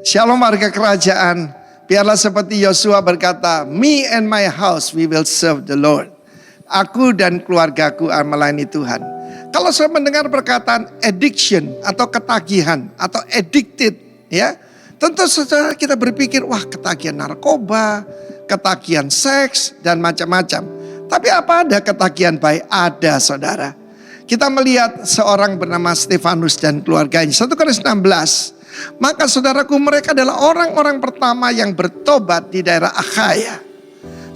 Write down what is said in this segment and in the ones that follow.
Shalom warga kerajaan. Biarlah seperti Yosua berkata, "Me and my house we will serve the Lord." Aku dan keluargaku akan melayani Tuhan. Kalau saya mendengar perkataan addiction atau ketagihan atau addicted, ya, tentu saja kita berpikir, wah, ketagihan narkoba, ketagihan seks dan macam-macam. Tapi apa ada ketagihan baik? Ada, saudara. Kita melihat seorang bernama Stefanus dan keluarganya. 1 Korintus 16. Maka saudaraku, mereka adalah orang-orang pertama yang bertobat di daerah Akhaya.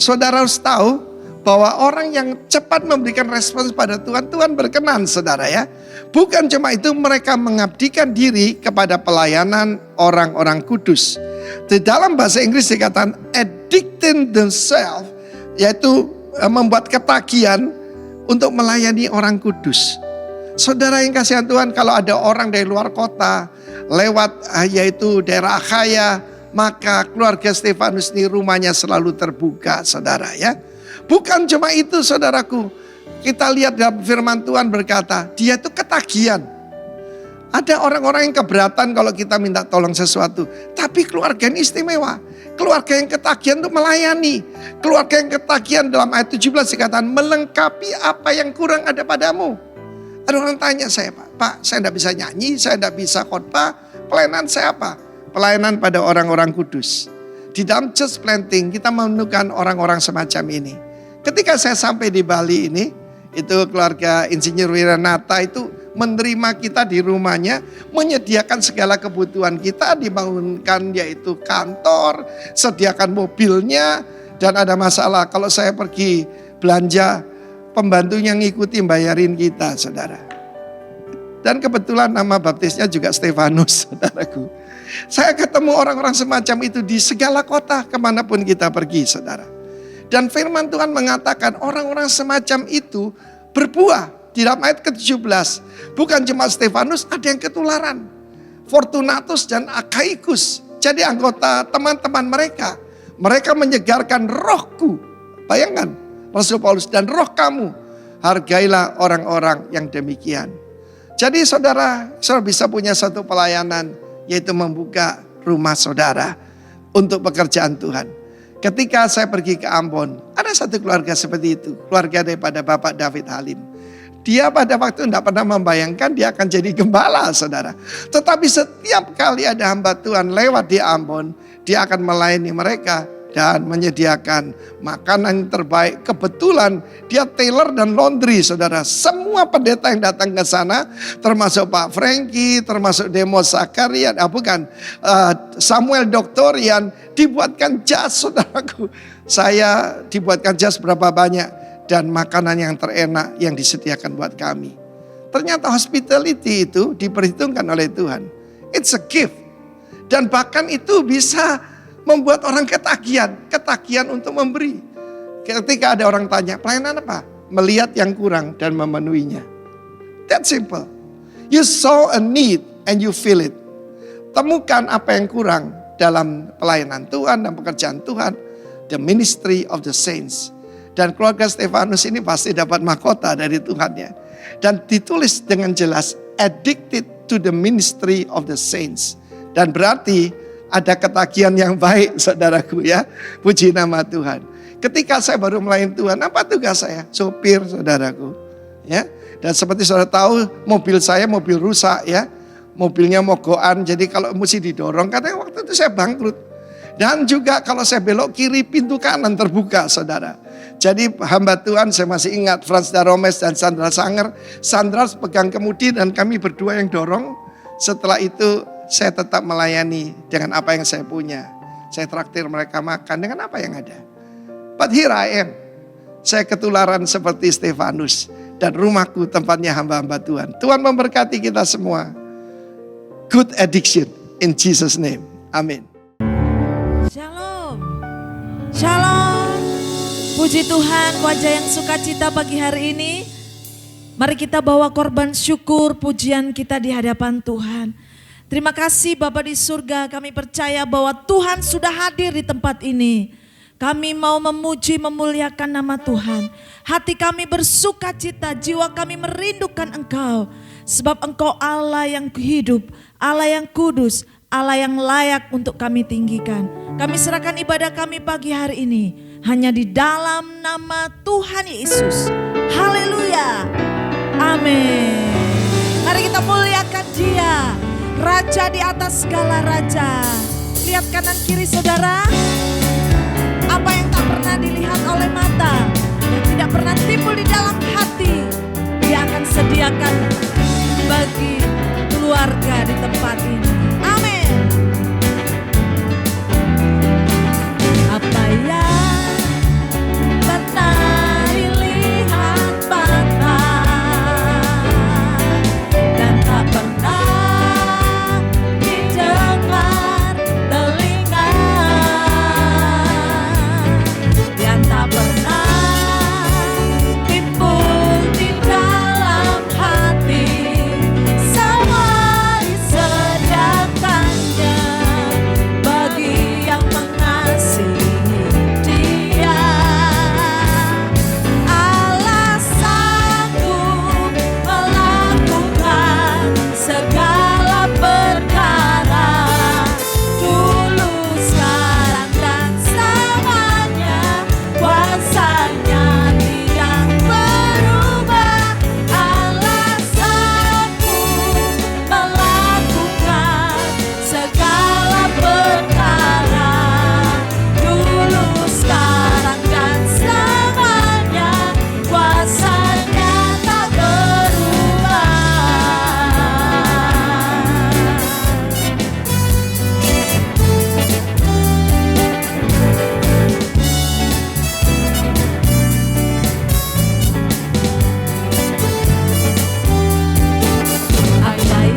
Saudara harus tahu bahwa orang yang cepat memberikan respons pada Tuhan, Tuhan berkenan, saudara, ya. Bukan cuma itu, mereka mengabdikan diri kepada pelayanan orang-orang kudus. Di dalam bahasa Inggris dikatakan addicting themselves, yaitu membuat ketagihan untuk melayani orang kudus. Saudara yang kasihan Tuhan, kalau ada orang dari luar kota lewat yaitu daerah Akhaya, maka keluarga Stefanus ini rumahnya selalu terbuka, saudara, ya. Bukan cuma itu, saudaraku. Kita lihat dalam firman Tuhan berkata, dia itu ketagihan. Ada orang-orang yang keberatan kalau kita minta tolong sesuatu. Tapi keluarga ini istimewa. Keluarga yang ketagihan untuk melayani. Keluarga yang ketagihan dalam ayat 17 dikatakan melengkapi apa yang kurang ada padamu. Ada orang tanya saya, Pak, saya tidak bisa nyanyi, saya tidak bisa khotbah. Pelayanan saya apa? Pelayanan pada orang-orang kudus. Di dalam church planting kita menemukan orang-orang semacam ini. Ketika saya sampai di Bali ini, itu keluarga Insinyur Wiranata itu menerima kita di rumahnya, menyediakan segala kebutuhan kita, dibangunkan yaitu kantor, sediakan mobilnya, dan ada masalah kalau saya pergi belanja, pembantunya ngikuti bayarin kita, saudara. Dan kebetulan nama baptisnya juga Stefanus, saudaraku. Saya ketemu orang-orang semacam itu di segala kota, kemanapun kita pergi, saudara. Dan firman Tuhan mengatakan orang-orang semacam itu berbuah. Di dalam ayat ke-17, bukan cuma Stefanus, ada yang ketularan. Fortunatus dan Achaicus jadi anggota teman-teman mereka. Mereka menyegarkan rohku. Bayangkan, Rasul Paulus, dan roh kamu. Hargailah orang-orang yang demikian. Jadi saudara bisa punya satu pelayanan, yaitu membuka rumah saudara untuk pekerjaan Tuhan. Ketika saya pergi ke Ambon, ada satu keluarga seperti itu. Keluarga daripada Bapak David Halim. Dia pada waktu tidak pernah membayangkan dia akan jadi gembala, saudara. Tetapi setiap kali ada hamba Tuhan lewat di Ambon, dia akan melayani mereka dan menyediakan makanan yang terbaik. Kebetulan dia tailor dan laundry, saudara. Semua pendeta yang datang ke sana, termasuk Pak Franky, termasuk Demos Zakaria, Samuel Doktorian, dibuatkan jas, saudaraku. Saya dibuatkan jas berapa banyak. Dan makanan yang terenak yang disediakan buat kami. Ternyata hospitality itu diperhitungkan oleh Tuhan. It's a gift. Dan bahkan itu bisa membuat orang ketagihan untuk memberi. Ketika ada orang tanya, pelayanan apa? Melihat yang kurang dan memenuhinya. That simple. You saw a need and you fill it. Temukan apa yang kurang dalam pelayanan Tuhan dan pekerjaan Tuhan. The ministry of the saints. Dan keluarga Stefanus ini pasti dapat mahkota dari Tuhan, ya. Dan ditulis dengan jelas, addicted to the ministry of the saints. Dan berarti ada ketagihan yang baik, saudaraku, ya. Puji nama Tuhan. Ketika saya baru melayani Tuhan, apa tugas saya? Sopir, saudaraku, ya. Dan seperti saudara tahu, mobil saya mobil rusak, ya. Mobilnya mogokan, jadi kalau mesti didorong, karena waktu itu saya bangkrut. Dan juga kalau saya belok kiri, pintu kanan terbuka, saudara. Jadi hamba Tuhan, saya masih ingat Frans Daromes dan Sandra Sanger. Sandra pegang kemudi dan kami berdua yang dorong. Setelah itu saya tetap melayani dengan apa yang saya punya. Saya traktir mereka makan dengan apa yang ada. But here I am. Saya ketularan seperti Stefanus. Dan rumahku tempatnya hamba-hamba Tuhan. Tuhan memberkati kita semua. Good addiction in Jesus' name. Amin. Shalom. Shalom. Puji Tuhan, wajah yang sukacita pagi hari ini. Mari kita bawa korban syukur pujian kita di hadapan Tuhan. Terima kasih Bapa di surga, kami percaya bahwa Tuhan sudah hadir di tempat ini. Kami mau memuji, memuliakan nama Tuhan. Hati kami bersukacita, jiwa kami merindukan Engkau. Sebab Engkau Allah yang hidup, Allah yang kudus, Allah yang layak untuk kami tinggikan. Kami serahkan ibadah kami pagi hari ini hanya di dalam nama Tuhan Yesus. Haleluya. Amin. Mari kita muliakan Dia, Raja di atas segala raja. Lihat kanan kiri saudara. Apa yang tak pernah dilihat oleh mata, yang tidak pernah timbul di dalam hati, Dia akan sediakan bagi keluarga di tempat ini. Amin. Apa yang pernah dilihat mata dan tak pernah didengar telinga, yang tak pernah timbul di dalam hati, semua disediakannya bagi yang mengasihi Dia. Allah sanggup melakukan segala perkara, dulu, sekarang, dan selamanya. Kuasanya tidak berubah. Allah sanggup melakukan segala perkara, dulu, sekarang, dan selamanya. Kuasanya tak berubah. Apa yang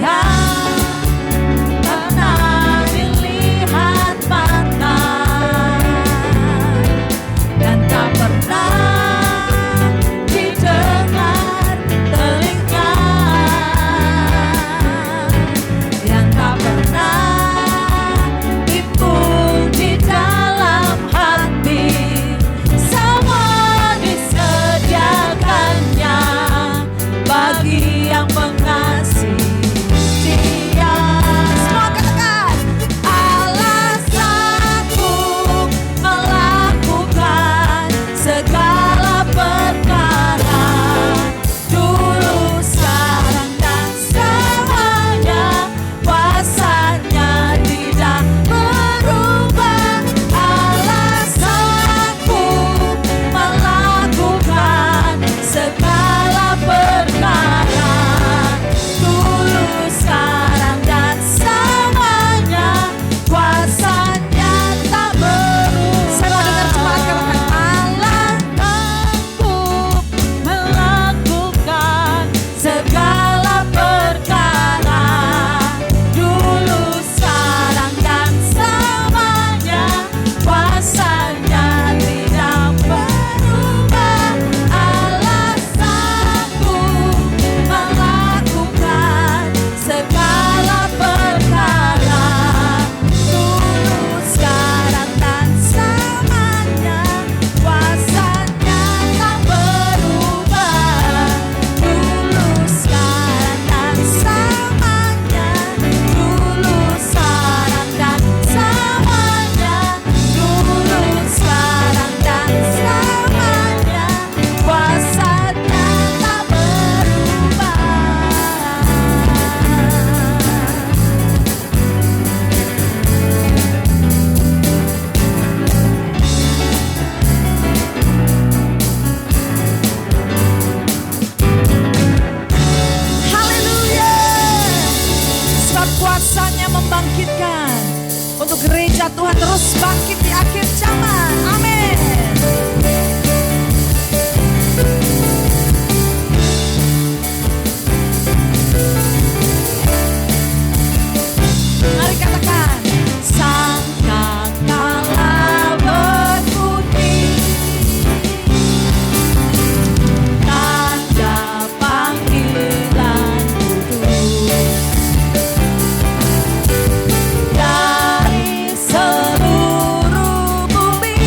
pernah dilihat mata dan tak pernah didengar telinga, yang tak pernah timbul di dalam hati, semua disediakannya bagi yang mengasihi Dia. Semua katakan, Allah sanggup melakukan segala perkara, dulu, sekarang, dan selamanya. Kuasanya tidak berubah. Allah sanggup melakukan segala perkara, dulu, sekarang, dan selamanya. Kuasanya tak berubah. Saya mau dengar jemaat katakan, Allah sanggup melakukan segala perkara, dulu, sekarang, dan selamanya. Kuasanya tidak berubah. Allah sanggup melakukan segala perkara, dulu, sekarang, dan selamanya. Kuasanya tak berubah. Dulu, sekarang, dan selamanya. Dulu, sekarang, dan selamanya. Dulu, sekarang, dan selamanya. Kuasanya tak berubah. Haleluya. Sebab kuasanya membangkitkan untuk gereja Tuhan terus bangkit di akhir zaman. Amin. Mari katakan, sangkakala berbunyi tanda panggilan kudus dari seluruh bumi.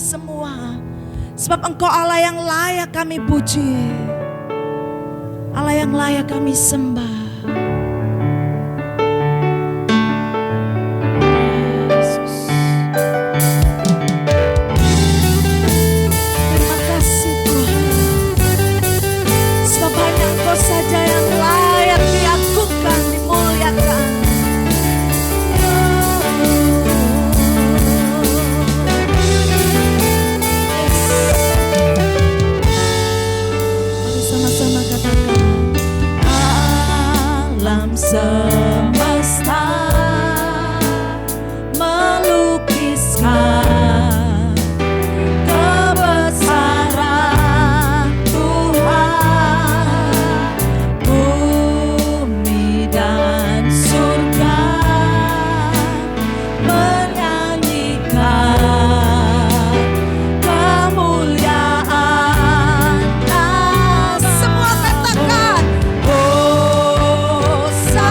semua. Sebab Engkau Allah yang layak kami puji, Allah yang layak kami sembah. Yesus. Terima kasih Tuhan. Sebab hanya Engkau saja yang layak diagungkan, dimuliakan. Mari sama-sama katakan, alam semesta melukiskan kebesaran Tuhan. Bumi dan surga menyanyikan kemuliaan. Semua katakan Hosana.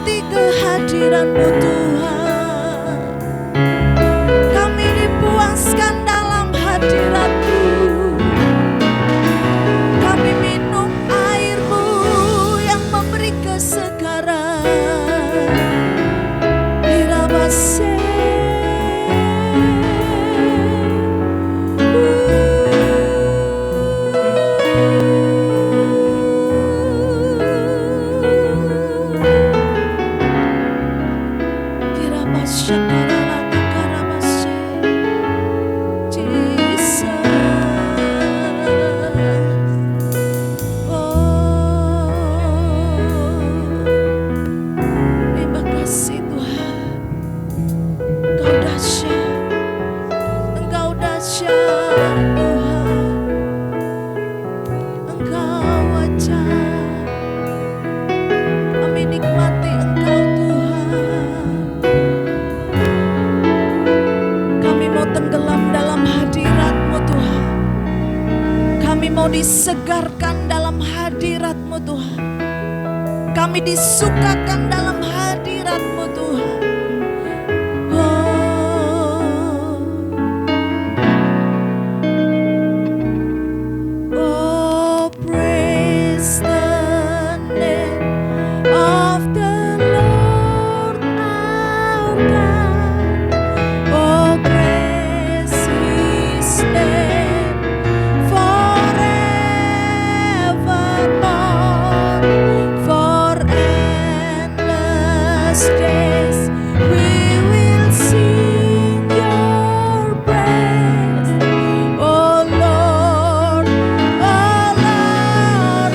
menikmati kehadiran-Mu Tuhan. Kami dipuaskan dalam hadirat-Mu. Kami minum air-Mu yang memberi kesegaran. Hirabase. Disegarkan dalam hadirat-Mu Tuhan. Kami disukakan dalam hadirat-Mu Tuhan. Oh, praise the name of the Lord our God. Oh, praise His name for endless days. We will sing Your praise, oh Lord our God.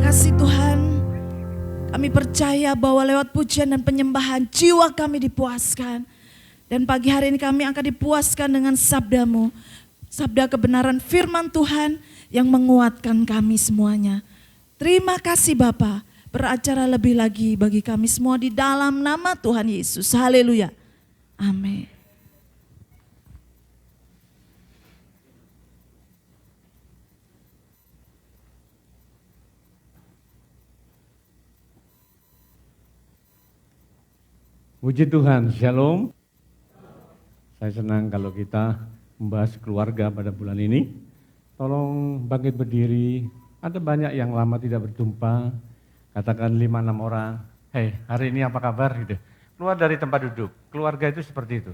kasih Tuhan. Kami percaya bahwa lewat pujian dan penyembahan jiwa kami dipuaskan. Dan pagi hari ini kami akan dipuaskan dengan sabda-Mu. Sabda kebenaran firman Tuhan yang menguatkan kami semuanya. Terima kasih Bapa, beracara lebih lagi bagi kami semua di dalam nama Tuhan Yesus. Haleluya. Amin. Puji Tuhan, Shalom. Saya senang kalau kita membahas keluarga pada bulan ini. Tolong bangkit berdiri, ada banyak yang lama tidak berjumpa, katakan 5-6 orang. Hei, hari ini apa kabar? Gitu. Keluar dari tempat duduk, keluarga itu seperti itu.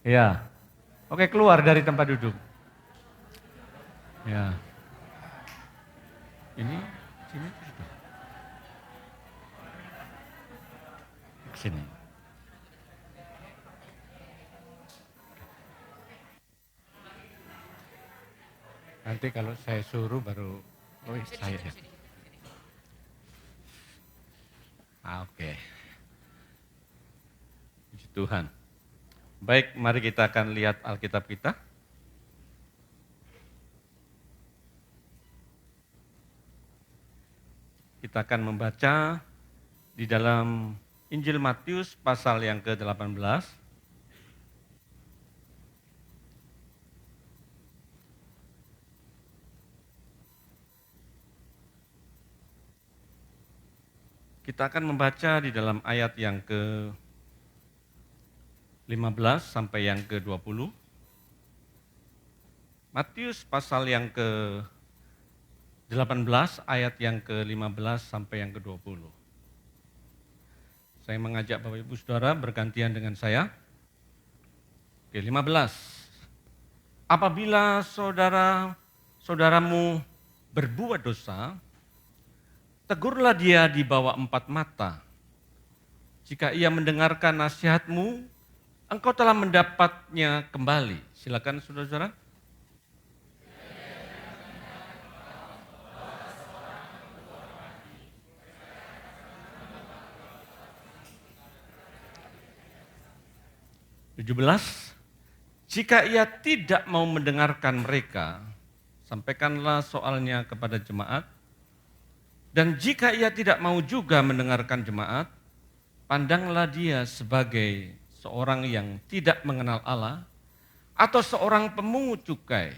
Ya, oke, keluar dari tempat duduk. Ya, ini, sini, sini. Nanti kalau saya suruh baru, saya. Oke. Puji Tuhan. Baik, mari kita akan lihat Alkitab kita. Kita akan membaca di dalam Injil Matius pasal yang ke-18. Kita akan membaca di dalam ayat yang ke-15 sampai yang ke-20. Matius pasal yang ke-18 ayat yang ke-15 sampai yang ke-20. Saya mengajak Bapak Ibu Saudara bergantian dengan saya. Oke, 15. Apabila saudaramu berbuat dosa, tegurlah dia di bawah 4 mata. Jika ia mendengarkan nasihatmu, engkau telah mendapatnya kembali. Silakan saudara-saudara. Jika ia tidak mau mendengarkan mereka, sampaikanlah soalnya kepada jemaat. Dan jika ia tidak mau juga mendengarkan jemaat, pandanglah dia sebagai seorang yang tidak mengenal Allah atau seorang pemungut cukai.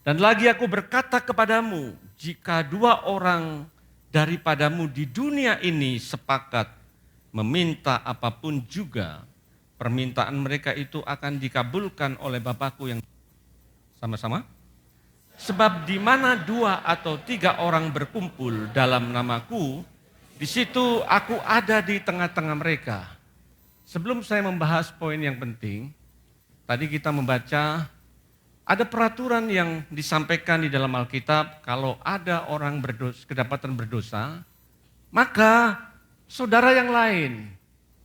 Dan lagi aku berkata kepadamu, jika 2 orang daripadamu di dunia ini sepakat meminta apapun juga, permintaan mereka itu akan dikabulkan oleh Bapakku yang sama-sama. Sebab di mana 2 atau 3 orang berkumpul dalam namaku, di situ aku ada di tengah-tengah mereka. Sebelum saya membahas poin yang penting, tadi kita membaca ada peraturan yang disampaikan di dalam Alkitab, kalau ada orang kedapatan berdosa, maka saudara yang lain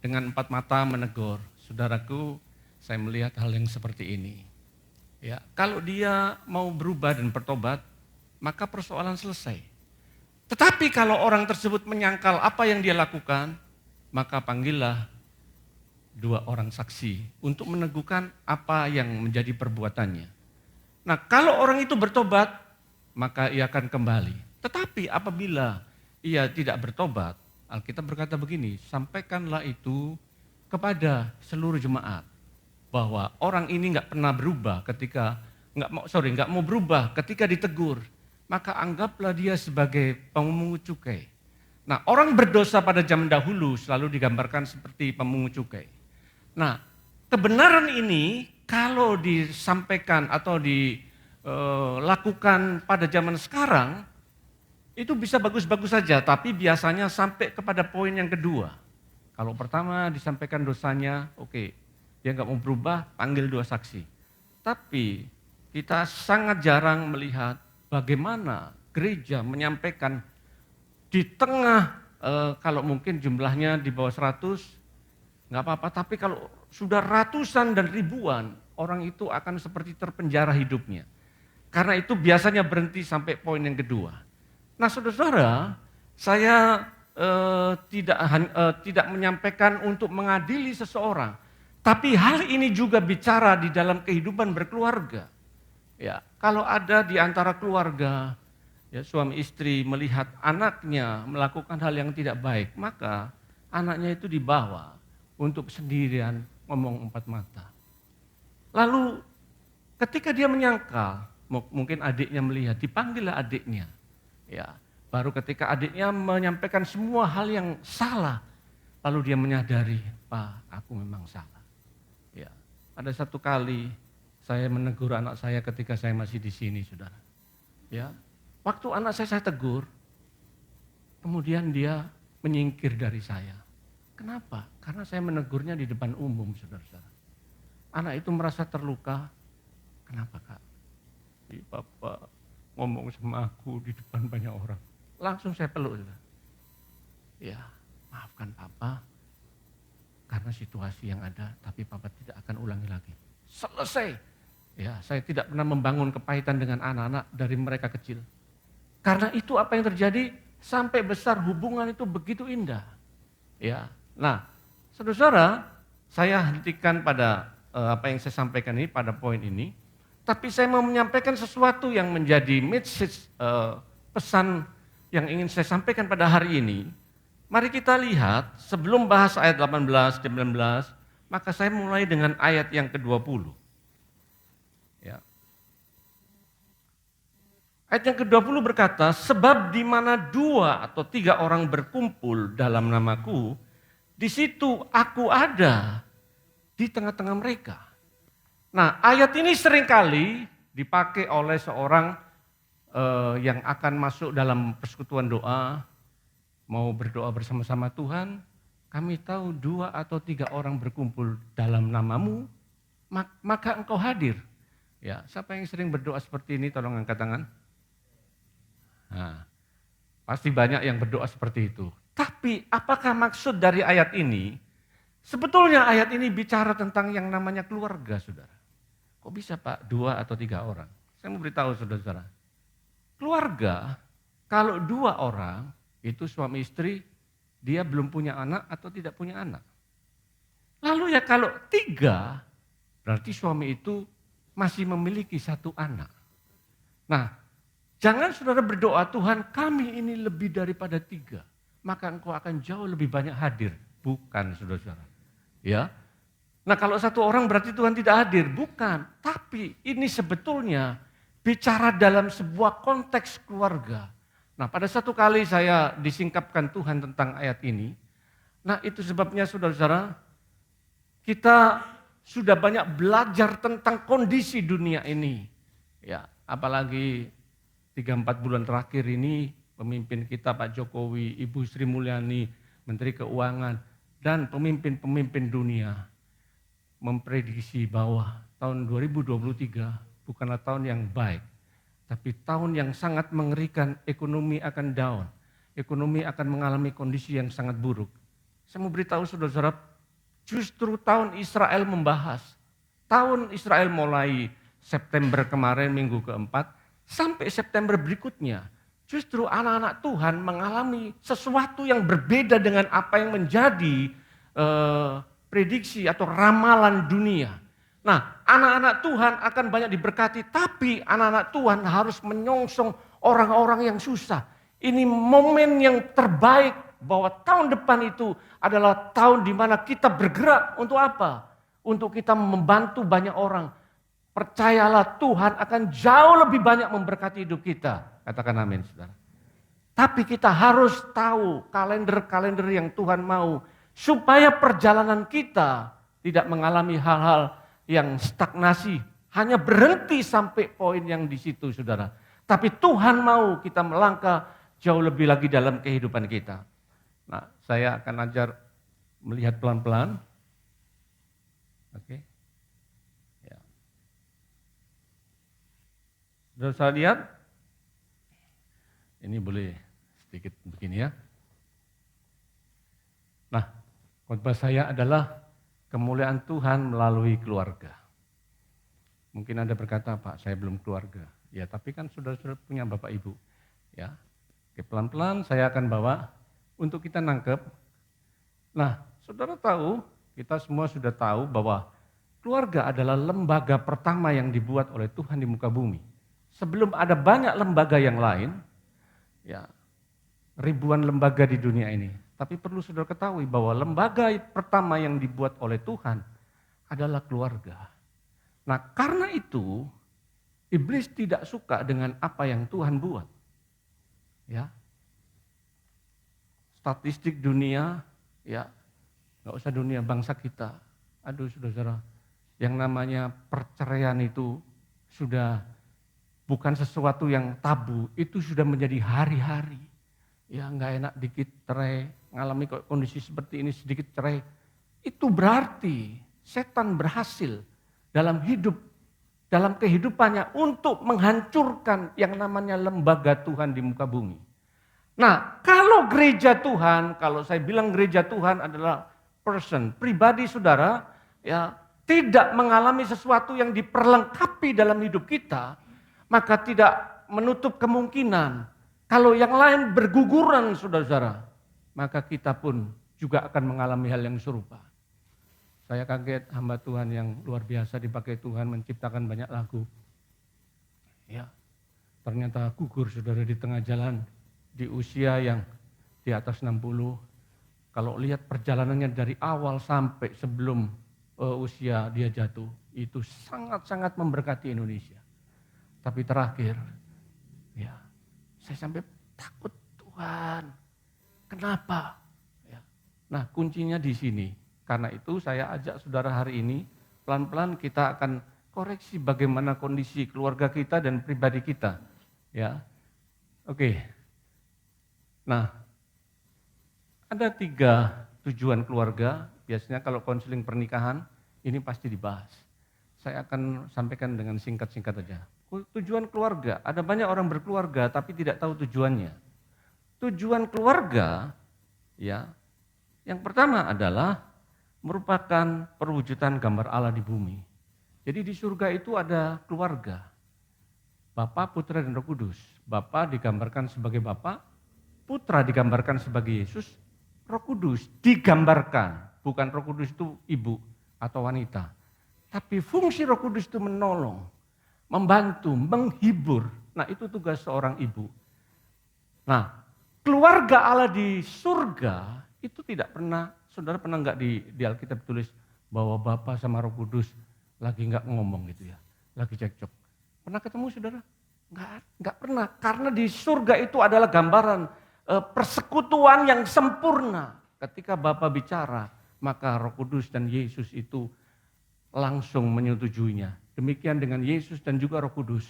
dengan 4 mata menegur, saudaraku, saya melihat hal yang seperti ini. Ya, kalau dia mau berubah dan bertobat, maka persoalan selesai. Tetapi kalau orang tersebut menyangkal apa yang dia lakukan, maka panggillah 2 orang saksi untuk meneguhkan apa yang menjadi perbuatannya. Nah, kalau orang itu bertobat, maka ia akan kembali. Tetapi apabila ia tidak bertobat, Alkitab berkata begini, sampaikanlah itu kepada seluruh jemaat, bahwa orang ini nggak pernah berubah nggak mau berubah ketika ditegur, maka anggaplah dia sebagai pemungut cukai. Nah, orang berdosa pada zaman dahulu selalu digambarkan seperti pemungut cukai. Nah, kebenaran ini kalau disampaikan atau dilakukan pada zaman sekarang, itu bisa bagus-bagus saja, tapi biasanya sampai kepada poin yang kedua. Kalau pertama disampaikan dosanya, oke, dia nggak mau berubah, panggil 2 saksi. Tapi kita sangat jarang melihat bagaimana gereja menyampaikan di tengah kalau mungkin jumlahnya di bawah 100, nggak apa-apa. Tapi kalau sudah ratusan dan ribuan, orang itu akan seperti terpenjara hidupnya. Karena itu biasanya berhenti sampai poin yang kedua. Nah saudara-saudara, saya tidak menyampaikan untuk mengadili seseorang. Tapi hal ini juga bicara di dalam kehidupan berkeluarga. Ya, kalau ada di antara keluarga, ya, suami istri melihat anaknya melakukan hal yang tidak baik, maka anaknya itu dibawa untuk sendirian ngomong empat mata. Lalu ketika dia menyangkal, mungkin adiknya melihat, dipanggillah adiknya. Ya, baru ketika adiknya menyampaikan semua hal yang salah, lalu dia menyadari, Pak, aku memang salah. Ya, ada satu kali saya menegur anak saya ketika saya masih di sini, saudara. Ya, waktu anak saya tegur, kemudian dia menyingkir dari saya. Kenapa? Karena saya menegurnya di depan umum, saudara-saudara. Anak itu merasa terluka. Kenapa, Kak? Bapak ngomong sama aku di depan banyak orang. Langsung saya peluk, saudara. Ya, maafkan Papa karena situasi yang ada, tapi Papa tidak akan ulangi lagi. Selesai. Ya, saya tidak pernah membangun kepahitan dengan anak-anak dari mereka kecil. Karena itu apa yang terjadi sampai besar hubungan itu begitu indah. Ya, nah, saudara-saudara, saya hentikan pada apa yang saya sampaikan ini pada poin ini. Tapi saya mau menyampaikan sesuatu yang menjadi message, pesan yang ingin saya sampaikan pada hari ini. Mari kita lihat sebelum bahas ayat 18, 19, maka saya mulai dengan ayat yang ke-20. Ya. Ayat yang ke-20 berkata, sebab di mana 2 atau 3 orang berkumpul dalam namaku, di situ aku ada di tengah-tengah mereka. Nah, ayat ini seringkali dipakai oleh seorang yang akan masuk dalam persekutuan doa, mau berdoa bersama-sama Tuhan. Kami tahu 2 atau 3 orang berkumpul dalam namamu, maka engkau hadir. Ya, siapa yang sering berdoa seperti ini, tolong angkat tangan. Nah, pasti banyak yang berdoa seperti itu. Tapi apakah maksud dari ayat ini? Sebetulnya ayat ini bicara tentang yang namanya keluarga, saudara. Kok bisa Pak 2 atau 3 orang? Saya mau beritahu saudara-saudara. Keluarga, kalau 2 orang, itu suami istri, dia belum punya anak atau tidak punya anak. Lalu ya kalau 3, berarti suami itu masih memiliki 1 anak. Nah, jangan saudara berdoa, Tuhan kami ini lebih daripada 3. Maka engkau akan jauh lebih banyak hadir. Bukan saudara-saudara. Ya. Nah kalau 1 orang berarti Tuhan tidak hadir. Bukan. Tapi ini sebetulnya bicara dalam sebuah konteks keluarga. Nah pada satu kali saya disingkapkan Tuhan tentang ayat ini. Nah itu sebabnya saudara-saudara, kita sudah banyak belajar tentang kondisi dunia ini. Ya, apalagi 3-4 bulan terakhir ini pemimpin kita Pak Jokowi, Ibu Sri Mulyani, Menteri Keuangan, dan pemimpin-pemimpin dunia memprediksi bahwa tahun 2023 bukanlah tahun yang baik, tapi tahun yang sangat mengerikan. Ekonomi akan down, ekonomi akan mengalami kondisi yang sangat buruk. Saya mau beritahu saudara-saudara, justru tahun Israel membahas. Tahun Israel mulai September kemarin minggu keempat sampai September berikutnya. Justru anak-anak Tuhan mengalami sesuatu yang berbeda dengan apa yang menjadi prediksi atau ramalan dunia. Nah, anak-anak Tuhan akan banyak diberkati, tapi anak-anak Tuhan harus menyongsong orang-orang yang susah. Ini momen yang terbaik bahwa tahun depan itu adalah tahun di mana kita bergerak untuk apa? Untuk kita membantu banyak orang. Percayalah Tuhan akan jauh lebih banyak memberkati hidup kita. Katakan amin, saudara. Tapi kita harus tahu kalender-kalender yang Tuhan mau. Supaya perjalanan kita tidak mengalami hal-hal yang stagnasi. Hanya berhenti sampai poin yang di situ, saudara. Tapi Tuhan mau kita melangkah jauh lebih lagi dalam kehidupan kita. Nah, saya akan ajar melihat pelan-pelan. Oke. Ya. Sudah saya lihat? Ini boleh sedikit begini ya. Khotbah saya adalah kemuliaan Tuhan melalui keluarga. Mungkin Anda berkata, Pak, saya belum keluarga. Ya, tapi kan saudara-saudara punya Bapak Ibu. Ya, oke, pelan-pelan saya akan bawa untuk kita nangkep. Nah, saudara tahu, kita semua sudah tahu bahwa keluarga adalah lembaga pertama yang dibuat oleh Tuhan di muka bumi. Sebelum ada banyak lembaga yang lain, ya, ribuan lembaga di dunia ini. Tapi perlu saudara ketahui bahwa lembaga pertama yang dibuat oleh Tuhan adalah keluarga. Nah, karena itu iblis tidak suka dengan apa yang Tuhan buat. Ya. Statistik dunia, ya, nggak usah dunia, bangsa kita. Aduh, saudara-saudara, yang namanya perceraian itu sudah bukan sesuatu yang tabu, itu sudah menjadi hari-hari. Ya, nggak enak dikit cerai, ngalami kondisi seperti ini sedikit cerai. Itu berarti setan berhasil dalam hidup, dalam kehidupannya untuk menghancurkan yang namanya lembaga Tuhan di muka bumi. Nah, kalau gereja Tuhan, kalau saya bilang gereja Tuhan adalah person, pribadi saudara, ya, tidak mengalami sesuatu yang diperlengkapi dalam hidup kita, maka tidak menutup kemungkinan kalau yang lain berguguran saudara-saudara, maka kita pun juga akan mengalami hal yang serupa. Saya kaget hamba Tuhan yang luar biasa dipakai Tuhan menciptakan banyak lagu. Ya, ternyata gugur saudara di tengah jalan di usia yang di atas 60. Kalau lihat perjalanannya dari awal sampai sebelum usia dia jatuh, itu sangat-sangat memberkati Indonesia. Tapi terakhir, ya, saya sampai takut, Tuhan, kenapa? Ya. Nah, kuncinya di sini. Karena itu saya ajak saudara hari ini, pelan-pelan kita akan koreksi bagaimana kondisi keluarga kita dan pribadi kita. Ya, oke. Nah, ada 3 tujuan keluarga. Biasanya kalau konseling pernikahan, ini pasti dibahas. Saya akan sampaikan dengan singkat-singkat aja. Tujuan keluarga, ada banyak orang berkeluarga tapi tidak tahu tujuannya. Tujuan keluarga, ya, yang pertama adalah merupakan perwujudan gambar Allah di bumi. Jadi di surga itu ada keluarga, Bapa, Putra, dan Roh Kudus. Bapa digambarkan sebagai Bapa, Putra digambarkan sebagai Yesus, Roh Kudus digambarkan, bukan Roh Kudus itu ibu atau wanita. Tapi fungsi Roh Kudus itu menolong, membantu, menghibur. Nah, itu tugas seorang ibu. Nah, keluarga Allah di surga itu tidak pernah, saudara pernah nggak di Alkitab tulis bahwa Bapa sama Roh Kudus lagi nggak ngomong gitu ya, lagi cekcok. Pernah ketemu saudara? Nggak pernah, karena di surga itu adalah gambaran persekutuan yang sempurna. Ketika Bapa bicara, maka Roh Kudus dan Yesus itu langsung menyetujuinya. Demikian dengan Yesus dan juga Roh Kudus.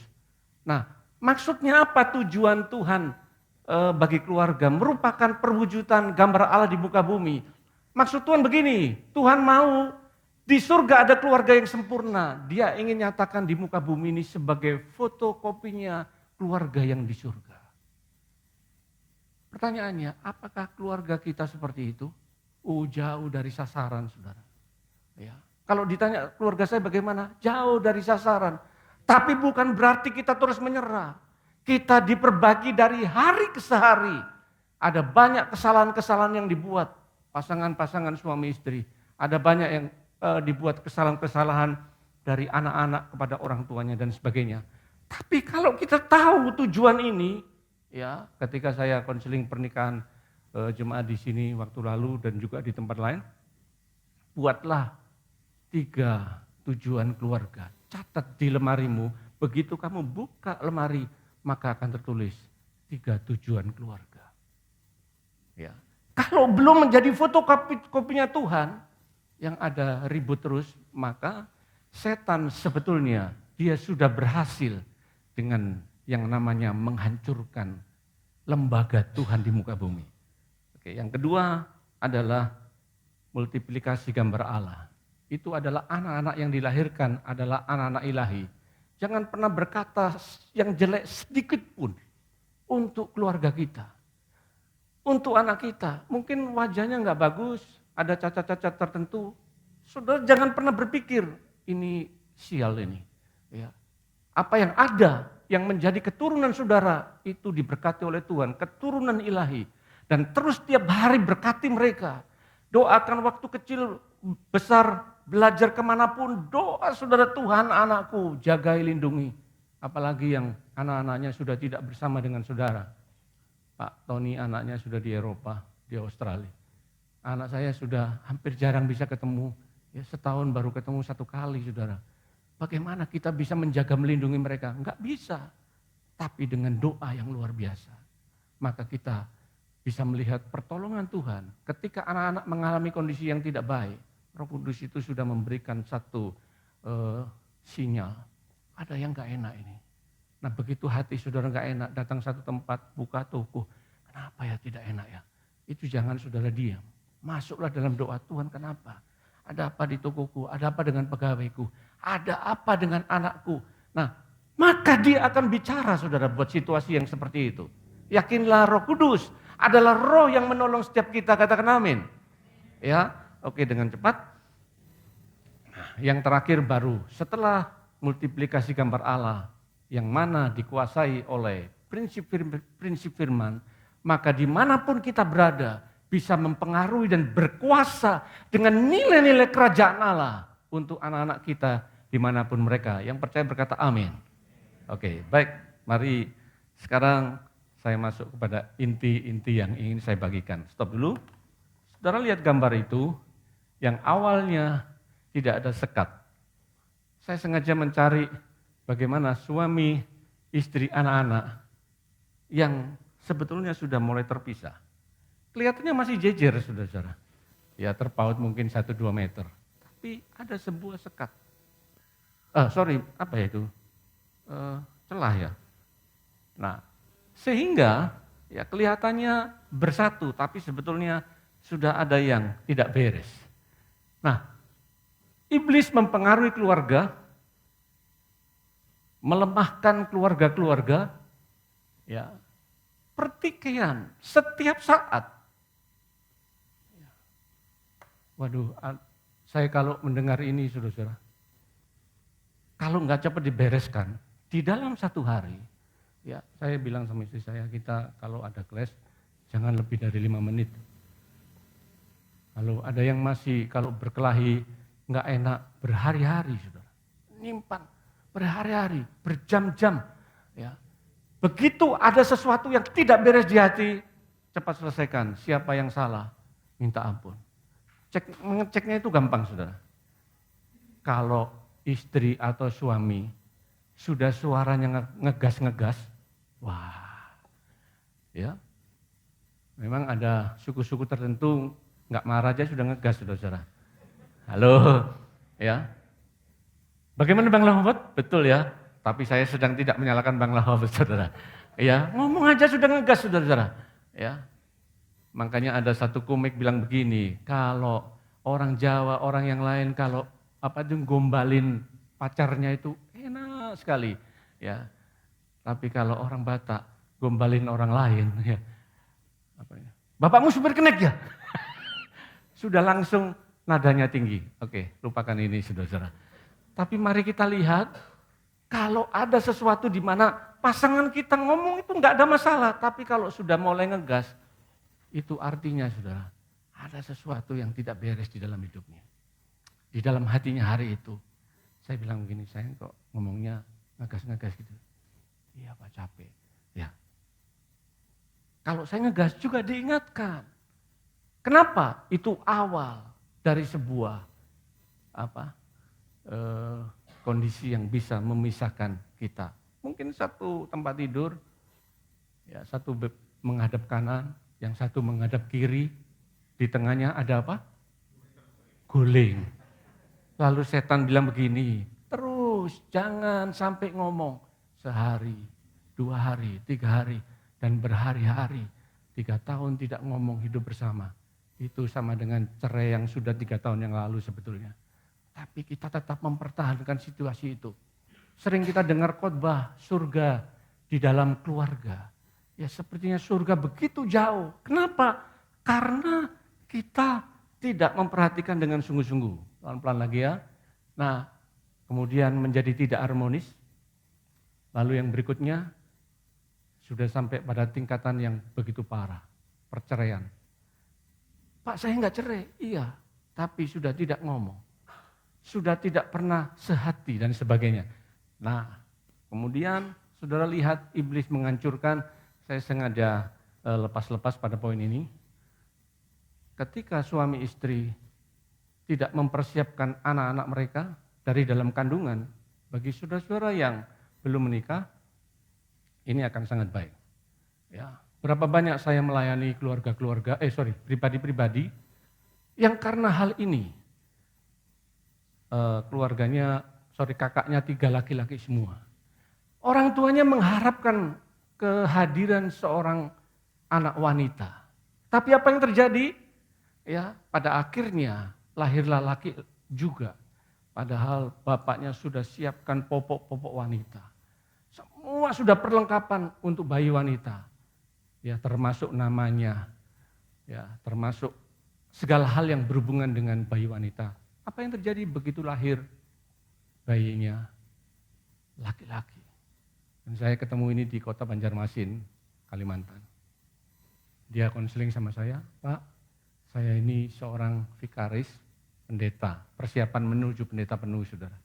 Nah, maksudnya apa tujuan Tuhan bagi keluarga? Merupakan perwujudan gambar Allah di muka bumi. Maksud Tuhan begini, Tuhan mau di surga ada keluarga yang sempurna. Dia ingin nyatakan di muka bumi ini sebagai fotokopinya keluarga yang di surga. Pertanyaannya, apakah keluarga kita seperti itu? Jauh dari sasaran, saudara. Ya. Kalau ditanya keluarga saya bagaimana? Jauh dari sasaran. Tapi bukan berarti kita terus menyerah. Kita diperbagi dari hari ke hari. Ada banyak kesalahan-kesalahan yang dibuat. Pasangan-pasangan suami istri. Ada banyak yang dibuat kesalahan-kesalahan dari anak-anak kepada orang tuanya dan sebagainya. Tapi kalau kita tahu tujuan ini, ya, ketika saya konseling pernikahan jemaat di sini waktu lalu dan juga di tempat lain, buatlah 3 tujuan keluarga. Catat di lemarimu, begitu kamu buka lemari, maka akan tertulis 3 tujuan keluarga. Ya. Kalau belum menjadi fotokopinya Tuhan, yang ada ribut terus, maka setan sebetulnya dia sudah berhasil dengan yang namanya menghancurkan lembaga Tuhan di muka bumi. Oke, yang kedua adalah multiplikasi gambar Allah. Itu adalah anak-anak yang dilahirkan adalah anak-anak ilahi. Jangan pernah berkata yang jelek sedikit pun untuk keluarga kita. Untuk anak kita, mungkin wajahnya nggak bagus, ada cacat-cacat tertentu, saudara jangan pernah berpikir ini sial ini. Ya. Apa yang ada yang menjadi keturunan saudara itu diberkati oleh Tuhan, keturunan ilahi. Dan terus tiap hari berkati mereka. Doakan waktu kecil, besar, belajar kemanapun, doa saudara, Tuhan anakku jagai lindungi. Apalagi yang anak-anaknya sudah tidak bersama dengan saudara. Pak Tony anaknya sudah di Eropa, di Australia. Anak saya sudah hampir jarang bisa ketemu, ya setahun baru ketemu 1 kali saudara. Bagaimana kita bisa menjaga melindungi mereka? Enggak bisa. Tapi dengan doa yang luar biasa. Maka kita bisa melihat pertolongan Tuhan. Ketika anak-anak mengalami kondisi yang tidak baik, Roh Kudus itu sudah memberikan satu sinyal. Ada yang enggak enak ini. Nah begitu hati saudara enggak enak, datang satu tempat, buka toko. Kenapa ya tidak enak ya? Itu jangan saudara diam. Masuklah dalam doa, Tuhan kenapa? Ada apa di tokoku? Ada apa dengan pegawaiku? Ada apa dengan anakku? Nah, maka dia akan bicara saudara buat situasi yang seperti itu. Yakinlah Roh Kudus adalah roh yang menolong setiap kita, katakan amin. Ya, oke dengan cepat. Nah, yang terakhir baru setelah multiplikasi gambar Allah yang mana dikuasai oleh prinsip firman, maka dimanapun kita berada bisa mempengaruhi dan berkuasa dengan nilai-nilai kerajaan Allah untuk anak-anak kita dimanapun mereka. Yang percaya berkata amin. Oke, baik. Mari sekarang saya masuk kepada inti-inti yang ingin saya bagikan. Stop dulu. Saudara lihat gambar itu yang awalnya tidak ada sekat. Saya sengaja mencari bagaimana suami, istri, anak-anak yang sebetulnya sudah mulai terpisah. Kelihatannya masih jejer, saudara-saudara. Ya terpaut mungkin 1-2 meter. Tapi ada sebuah sekat. Apa ya itu? Celah ya. Nah, sehingga ya kelihatannya bersatu, tapi sebetulnya sudah ada yang tidak beres. Nah, iblis mempengaruhi keluarga, melemahkan keluarga-keluarga, ya pertikaian setiap saat. Waduh, saya kalau mendengar ini saudara-saudara, kalau nggak cepat dibereskan, di dalam 1 hari, ya saya bilang sama istri saya, kita kalau ada clash, jangan lebih dari 5 menit. Kalau ada yang masih, kalau berkelahi, nggak enak, berhari-hari saudara. Nyimpan, berhari-hari, berjam-jam. Ya. Begitu ada sesuatu yang tidak beres di hati, cepat selesaikan. Siapa yang salah, minta ampun. Mengeceknya itu gampang saudara. Kalau istri atau suami sudah suaranya ngegas-ngegas, wah, ya, memang ada suku-suku tertentu nggak marah aja sudah ngegas saudara. Halo, ya. Bagaimana Bang Lahobot? Betul ya. Tapi saya sedang tidak menyalahkan Bang Lahobot saudara. Ya, ngomong aja sudah ngegas saudara. Ya. Makanya ada satu komik bilang begini, kalau orang Jawa, orang yang lain kalau gombalin pacarnya itu enak sekali, ya. Tapi kalau orang Batak gombalin orang lain, ya. Bapakmu supir kenek ya? Sudah langsung nadanya tinggi. Oke, lupakan ini saudara. Tapi mari kita lihat, kalau ada sesuatu di mana pasangan kita ngomong itu nggak ada masalah, tapi kalau sudah mulai ngegas, itu artinya saudara, ada sesuatu yang tidak beres di dalam hidupnya. Di dalam hatinya hari itu. Saya bilang begini, saya kok ngomongnya ngegas-ngegas gitu. Iya Pak, capek. Ya. Kalau saya ngegas juga diingatkan. Kenapa? Itu awal dari sebuah kondisi yang bisa memisahkan kita. Mungkin satu tempat tidur, ya satu menghadap kanan, yang satu menghadap kiri, di tengahnya ada apa? Guling. Lalu setan bilang begini, terus jangan sampai ngomong sehari, 2 hari, 3 hari, dan berhari-hari. 3 tahun tidak ngomong hidup bersama. Itu sama dengan cerai yang sudah 3 tahun yang lalu sebetulnya. Tapi kita tetap mempertahankan situasi itu. Sering kita dengar khotbah surga di dalam keluarga. Ya sepertinya surga begitu jauh. Kenapa? Karena kita tidak memperhatikan dengan sungguh-sungguh. Pelan-pelan lagi ya. Nah, kemudian menjadi tidak harmonis. Lalu yang berikutnya, sudah sampai pada tingkatan yang begitu parah, perceraian. Pak, saya enggak cerai. Iya, tapi sudah tidak ngomong. Sudah tidak pernah sehati dan sebagainya. Nah, kemudian saudara lihat iblis menghancurkan, saya sengaja lepas-lepas pada poin ini. Ketika suami istri tidak mempersiapkan anak-anak mereka dari dalam kandungan, bagi saudara-saudara yang belum menikah, ini akan sangat baik. Ya, berapa banyak saya melayani pribadi-pribadi yang karena hal ini kakaknya 3 laki-laki semua. Orang tuanya mengharapkan kehadiran seorang anak wanita. Tapi apa yang terjadi? Ya, pada akhirnya lahirlah laki juga. Padahal bapaknya sudah siapkan popok-popok wanita. Semua sudah perlengkapan untuk bayi wanita. Ya, termasuk namanya. Ya, termasuk segala hal yang berhubungan dengan bayi wanita. Apa yang terjadi begitu lahir bayinya laki-laki. Dan saya ketemu ini di kota Banjarmasin, Kalimantan. Dia konseling sama saya, Pak, saya ini seorang vikaris, pendeta, persiapan menuju pendeta penuh, saudara.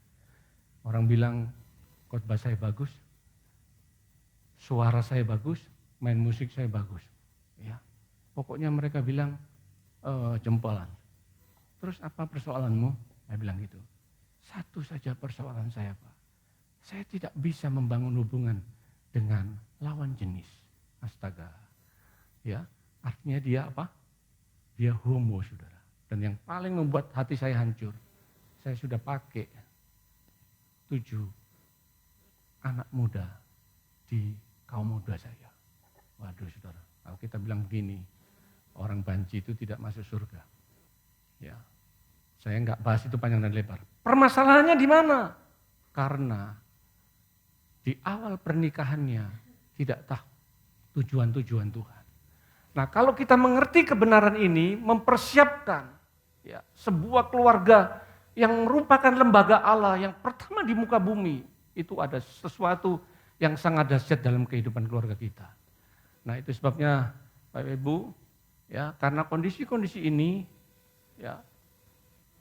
Orang bilang khotbah saya bagus, suara saya bagus, main musik saya bagus. Ya, pokoknya mereka bilang jempolan. Terus apa persoalanmu? Saya bilang gitu. Satu saja persoalan saya, Pak. Saya tidak bisa membangun hubungan dengan lawan jenis. Astaga. Ya, artinya dia apa? Dia homo, saudara. Dan yang paling membuat hati saya hancur, saya sudah pakai 7 anak muda di kaum muda saya. Waduh, saudara. Kalau kita bilang begini, orang banci itu tidak masuk surga. Ya, saya enggak bahas itu panjang dan lebar. Permasalahannya di mana? Karena di awal pernikahannya tidak tahu tujuan-tujuan Tuhan. Nah, kalau kita mengerti kebenaran ini, mempersiapkan ya, sebuah keluarga yang merupakan lembaga Allah yang pertama di muka bumi, itu ada sesuatu yang sangat dahsyat dalam kehidupan keluarga kita. Nah, itu sebabnya Bapak Ibu, ya, karena kondisi-kondisi ini, ya,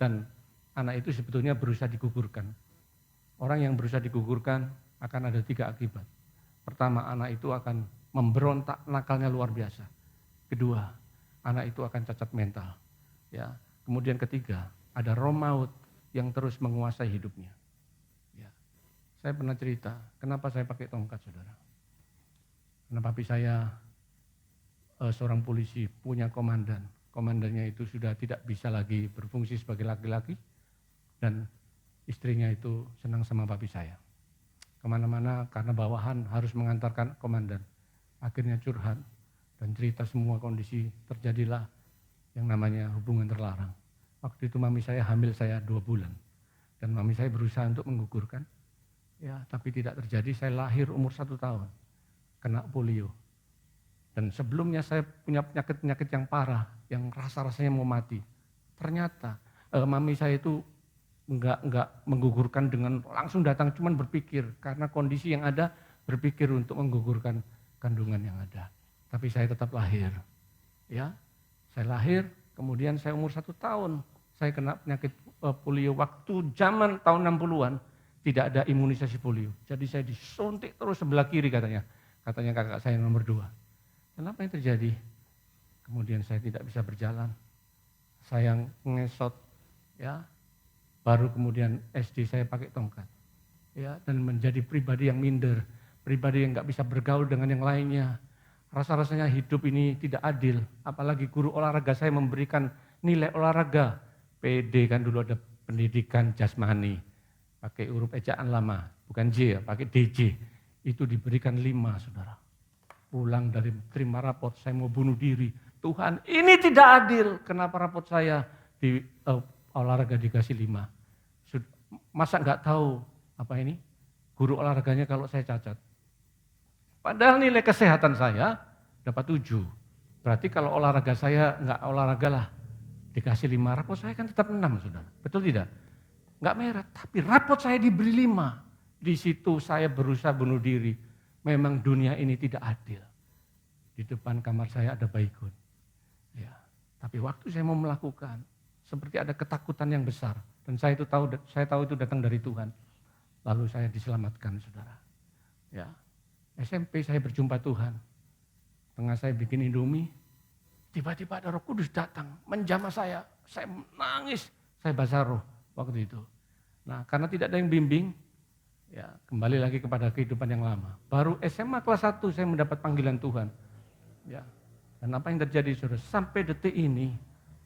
dan anak itu sebetulnya berusaha digugurkan. Orang yang berusaha digugurkan akan ada 3 akibat. Pertama, anak itu akan memberontak, nakalnya luar biasa. Kedua, anak itu akan cacat mental. Ya, kemudian ketiga, ada roh maut yang terus menguasai hidupnya. Ya, saya pernah cerita, kenapa saya pakai tongkat, saudara? Karena papi saya seorang polisi, punya komandan. Komandannya itu sudah tidak bisa lagi berfungsi sebagai laki-laki, dan istrinya itu senang sama papi saya. Kemana-mana karena bawahan harus mengantarkan komandan. Akhirnya curhat dan cerita semua kondisi, terjadilah yang namanya hubungan terlarang. Waktu itu mami saya hamil saya 2 bulan. Dan mami saya berusaha untuk menggugurkan. Ya, tapi tidak terjadi, saya lahir umur 1 tahun. Kena polio. Dan sebelumnya saya punya penyakit-penyakit yang parah, yang rasa-rasanya mau mati. Ternyata mami saya itu enggak menggugurkan dengan langsung datang, cuman berpikir karena kondisi yang ada, berpikir untuk menggugurkan kandungan yang ada. Tapi saya tetap lahir. Ya, saya lahir, kemudian saya umur 1 tahun, saya kena penyakit polio waktu zaman tahun 60-an, tidak ada imunisasi polio. Jadi saya disuntik terus sebelah kiri katanya kakak saya nomor 2. Kenapa yang terjadi? Kemudian saya tidak bisa berjalan, saya ngesot, ya. Baru kemudian SD saya pakai tongkat, ya, dan menjadi pribadi yang minder, pribadi yang nggak bisa bergaul dengan yang lainnya. Rasa-rasanya hidup ini tidak adil, apalagi guru olahraga saya memberikan nilai olahraga. PD kan dulu ada pendidikan jasmani, pakai huruf ejaan lama, bukan J ya, pakai DJ. Itu diberikan 5, saudara. Pulang dari terima rapot, saya mau bunuh diri. Tuhan, ini tidak adil. Kenapa rapot saya di olahraga dikasih 5? Masa nggak tahu apa ini? Guru olahraganya kalau saya cacat. Padahal nilai kesehatan saya dapat 7. Berarti kalau olahraga saya nggak olahraga lah Dikasih 5, rapot saya kan tetap 6, saudara. Betul tidak? Enggak merah, tapi rapot saya diberi 5. Di situ saya berusaha bunuh diri. Memang dunia ini tidak adil. Di depan kamar saya ada baikun. Ya, tapi waktu saya mau melakukan, seperti ada ketakutan yang besar. Dan saya tahu itu datang dari Tuhan. Lalu saya diselamatkan, saudara. Ya, SMP saya berjumpa Tuhan. Tengah saya bikin Indomie, tiba-tiba ada Roh Kudus datang, menjamah saya menangis, saya basah roh waktu itu. Nah, karena tidak ada yang bimbing, ya kembali lagi kepada kehidupan yang lama. Baru SMA kelas 1 saya mendapat panggilan Tuhan. Ya, dan apa yang terjadi, saudara, sampai detik ini,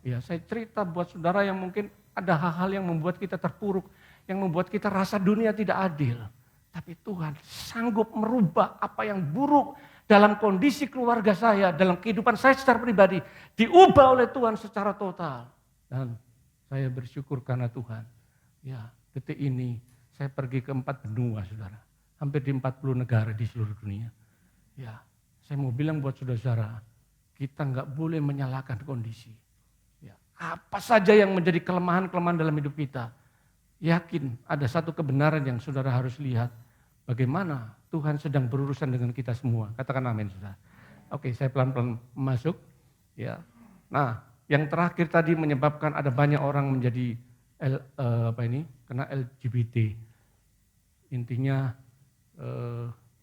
ya saya cerita buat saudara yang mungkin ada hal-hal yang membuat kita terpuruk, yang membuat kita rasa dunia tidak adil. Tapi Tuhan sanggup merubah apa yang buruk dalam kondisi keluarga saya, dalam kehidupan saya secara pribadi, diubah oleh Tuhan secara total. Dan saya bersyukur karena Tuhan. Ya, detik ini saya pergi ke 4 benua, saudara. Hampir di 40 negara di seluruh dunia. Ya, saya mau bilang buat saudara-saudara, kita nggak boleh menyalahkan kondisi. Ya, apa saja yang menjadi kelemahan-kelemahan dalam hidup kita, yakin ada satu kebenaran yang saudara harus lihat. Bagaimana Tuhan sedang berurusan dengan kita semua. Katakan amin, saudara. Oke, saya pelan-pelan masuk. Ya, nah yang terakhir tadi menyebabkan ada banyak orang menjadi kena LGBT. Intinya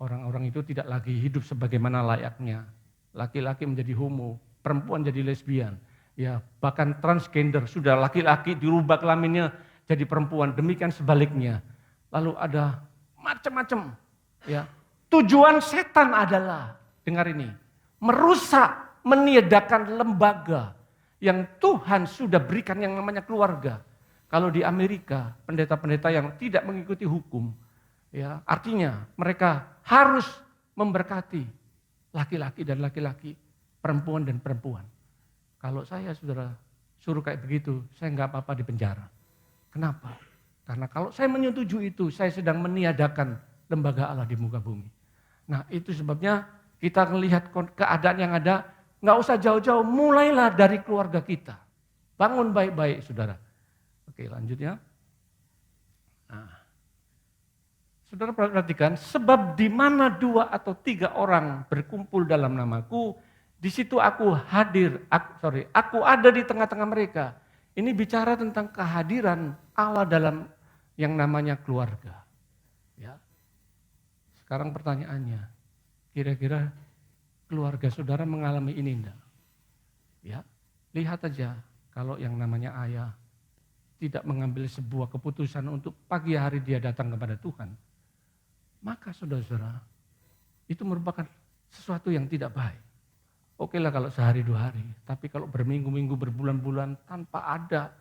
orang-orang itu tidak lagi hidup sebagaimana layaknya. Laki-laki menjadi homo, perempuan jadi lesbian. Ya, bahkan transgender, sudah laki-laki dirubah kelaminnya jadi perempuan, demikian sebaliknya. Lalu ada macam-macam. Ya, tujuan setan adalah, dengar ini, merusak, meniadakan lembaga yang Tuhan sudah berikan yang namanya keluarga. Kalau di Amerika, pendeta-pendeta yang tidak mengikuti hukum, ya, artinya mereka harus memberkati laki-laki dan laki-laki, perempuan dan perempuan. Kalau saya, saudara, suruh kayak begitu, saya nggak apa-apa di penjara. Kenapa? Karena kalau saya menyetujui itu, saya sedang meniadakan lembaga Allah di muka bumi. Nah, itu sebabnya kita melihat keadaan yang ada, nggak usah jauh-jauh, mulailah dari keluarga kita. Bangun baik-baik, saudara. Oke, lanjut ya. Nah, saudara perhatikan, sebab di mana 2 atau 3 orang berkumpul dalam namaku, di situ aku hadir, aku ada di tengah-tengah mereka. Ini bicara tentang kehadiran Allah dalam yang namanya keluarga. Ya. Sekarang pertanyaannya, kira-kira keluarga saudara mengalami ini enggak? Ya, lihat aja kalau yang namanya ayah tidak mengambil sebuah keputusan untuk pagi hari dia datang kepada Tuhan, maka saudara-saudara, itu merupakan sesuatu yang tidak baik. Oke lah kalau sehari 2 hari, tapi kalau berminggu-minggu, berbulan-bulan tanpa ada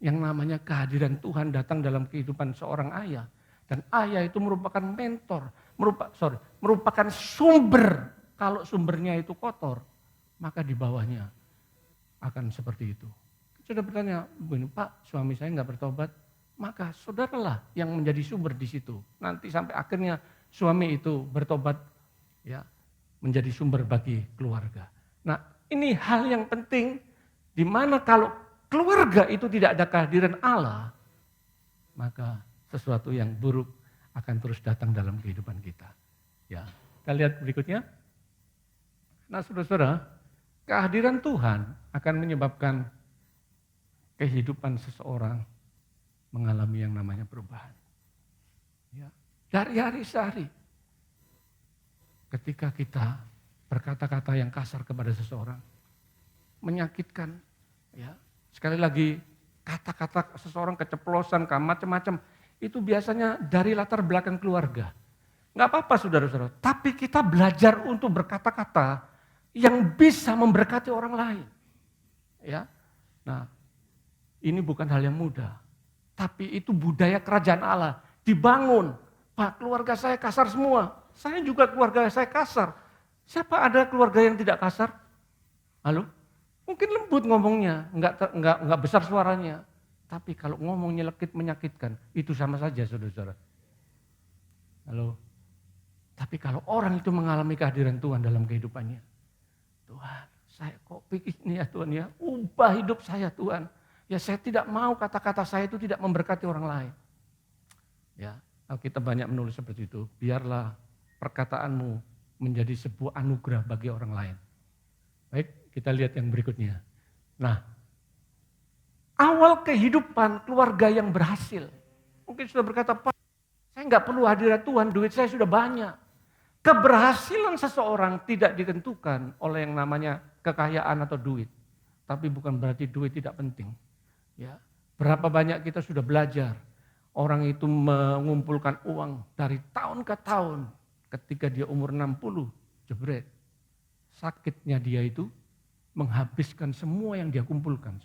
yang namanya kehadiran Tuhan datang dalam kehidupan seorang ayah. Dan ayah itu merupakan mentor, merupakan sumber. Kalau sumbernya itu kotor, maka di bawahnya akan seperti itu. Sudah bertanya, begini, Pak, suami saya nggak bertobat, maka saudaralah yang menjadi sumber di situ. Nanti sampai akhirnya suami itu bertobat, ya, menjadi sumber bagi keluarga. Nah, ini hal yang penting, di mana kalau keluarga itu tidak ada kehadiran Allah, maka sesuatu yang buruk akan terus datang dalam kehidupan kita. Ya, kita lihat berikutnya. Nah, saudara-saudara, kehadiran Tuhan akan menyebabkan kehidupan seseorang mengalami yang namanya perubahan. Ya, dari hari sehari. Ketika kita berkata-kata yang kasar kepada seseorang, menyakitkan, ya. Sekali lagi, kata-kata seseorang keceplosan, macam-macam, itu biasanya dari latar belakang keluarga. Enggak apa-apa, saudara-saudara, tapi kita belajar untuk berkata-kata yang bisa memberkati orang lain. Ya. Nah, ini bukan hal yang mudah, tapi itu budaya kerajaan Allah dibangun. Pak, keluarga saya kasar semua. Saya juga keluarga saya kasar. Siapa ada keluarga yang tidak kasar? Halo? Mungkin lembut ngomongnya, enggak besar suaranya. Tapi kalau ngomongnya lekit menyakitkan, itu sama saja, saudara-saudara. Halo? Tapi kalau orang itu mengalami kehadiran Tuhan dalam kehidupannya, Tuhan, saya kok begini ya Tuhan ya, ubah hidup saya Tuhan. Ya saya tidak mau kata-kata saya itu tidak memberkati orang lain. Ya, Alkitab banyak menulis seperti itu. Biarlah perkataanmu menjadi sebuah anugerah bagi orang lain. Baik, kita lihat yang berikutnya. Nah, awal kehidupan keluarga yang berhasil. Mungkin sudah berkata, Pak, saya nggak perlu hadirat Tuhan, duit saya sudah banyak. Keberhasilan seseorang tidak ditentukan oleh yang namanya kekayaan atau duit. Tapi bukan berarti duit tidak penting. Ya, berapa banyak kita sudah belajar. Orang itu mengumpulkan uang dari tahun ke tahun. Ketika dia umur 60, jebret. Sakitnya dia itu menghabiskan semua yang dia kumpulkan.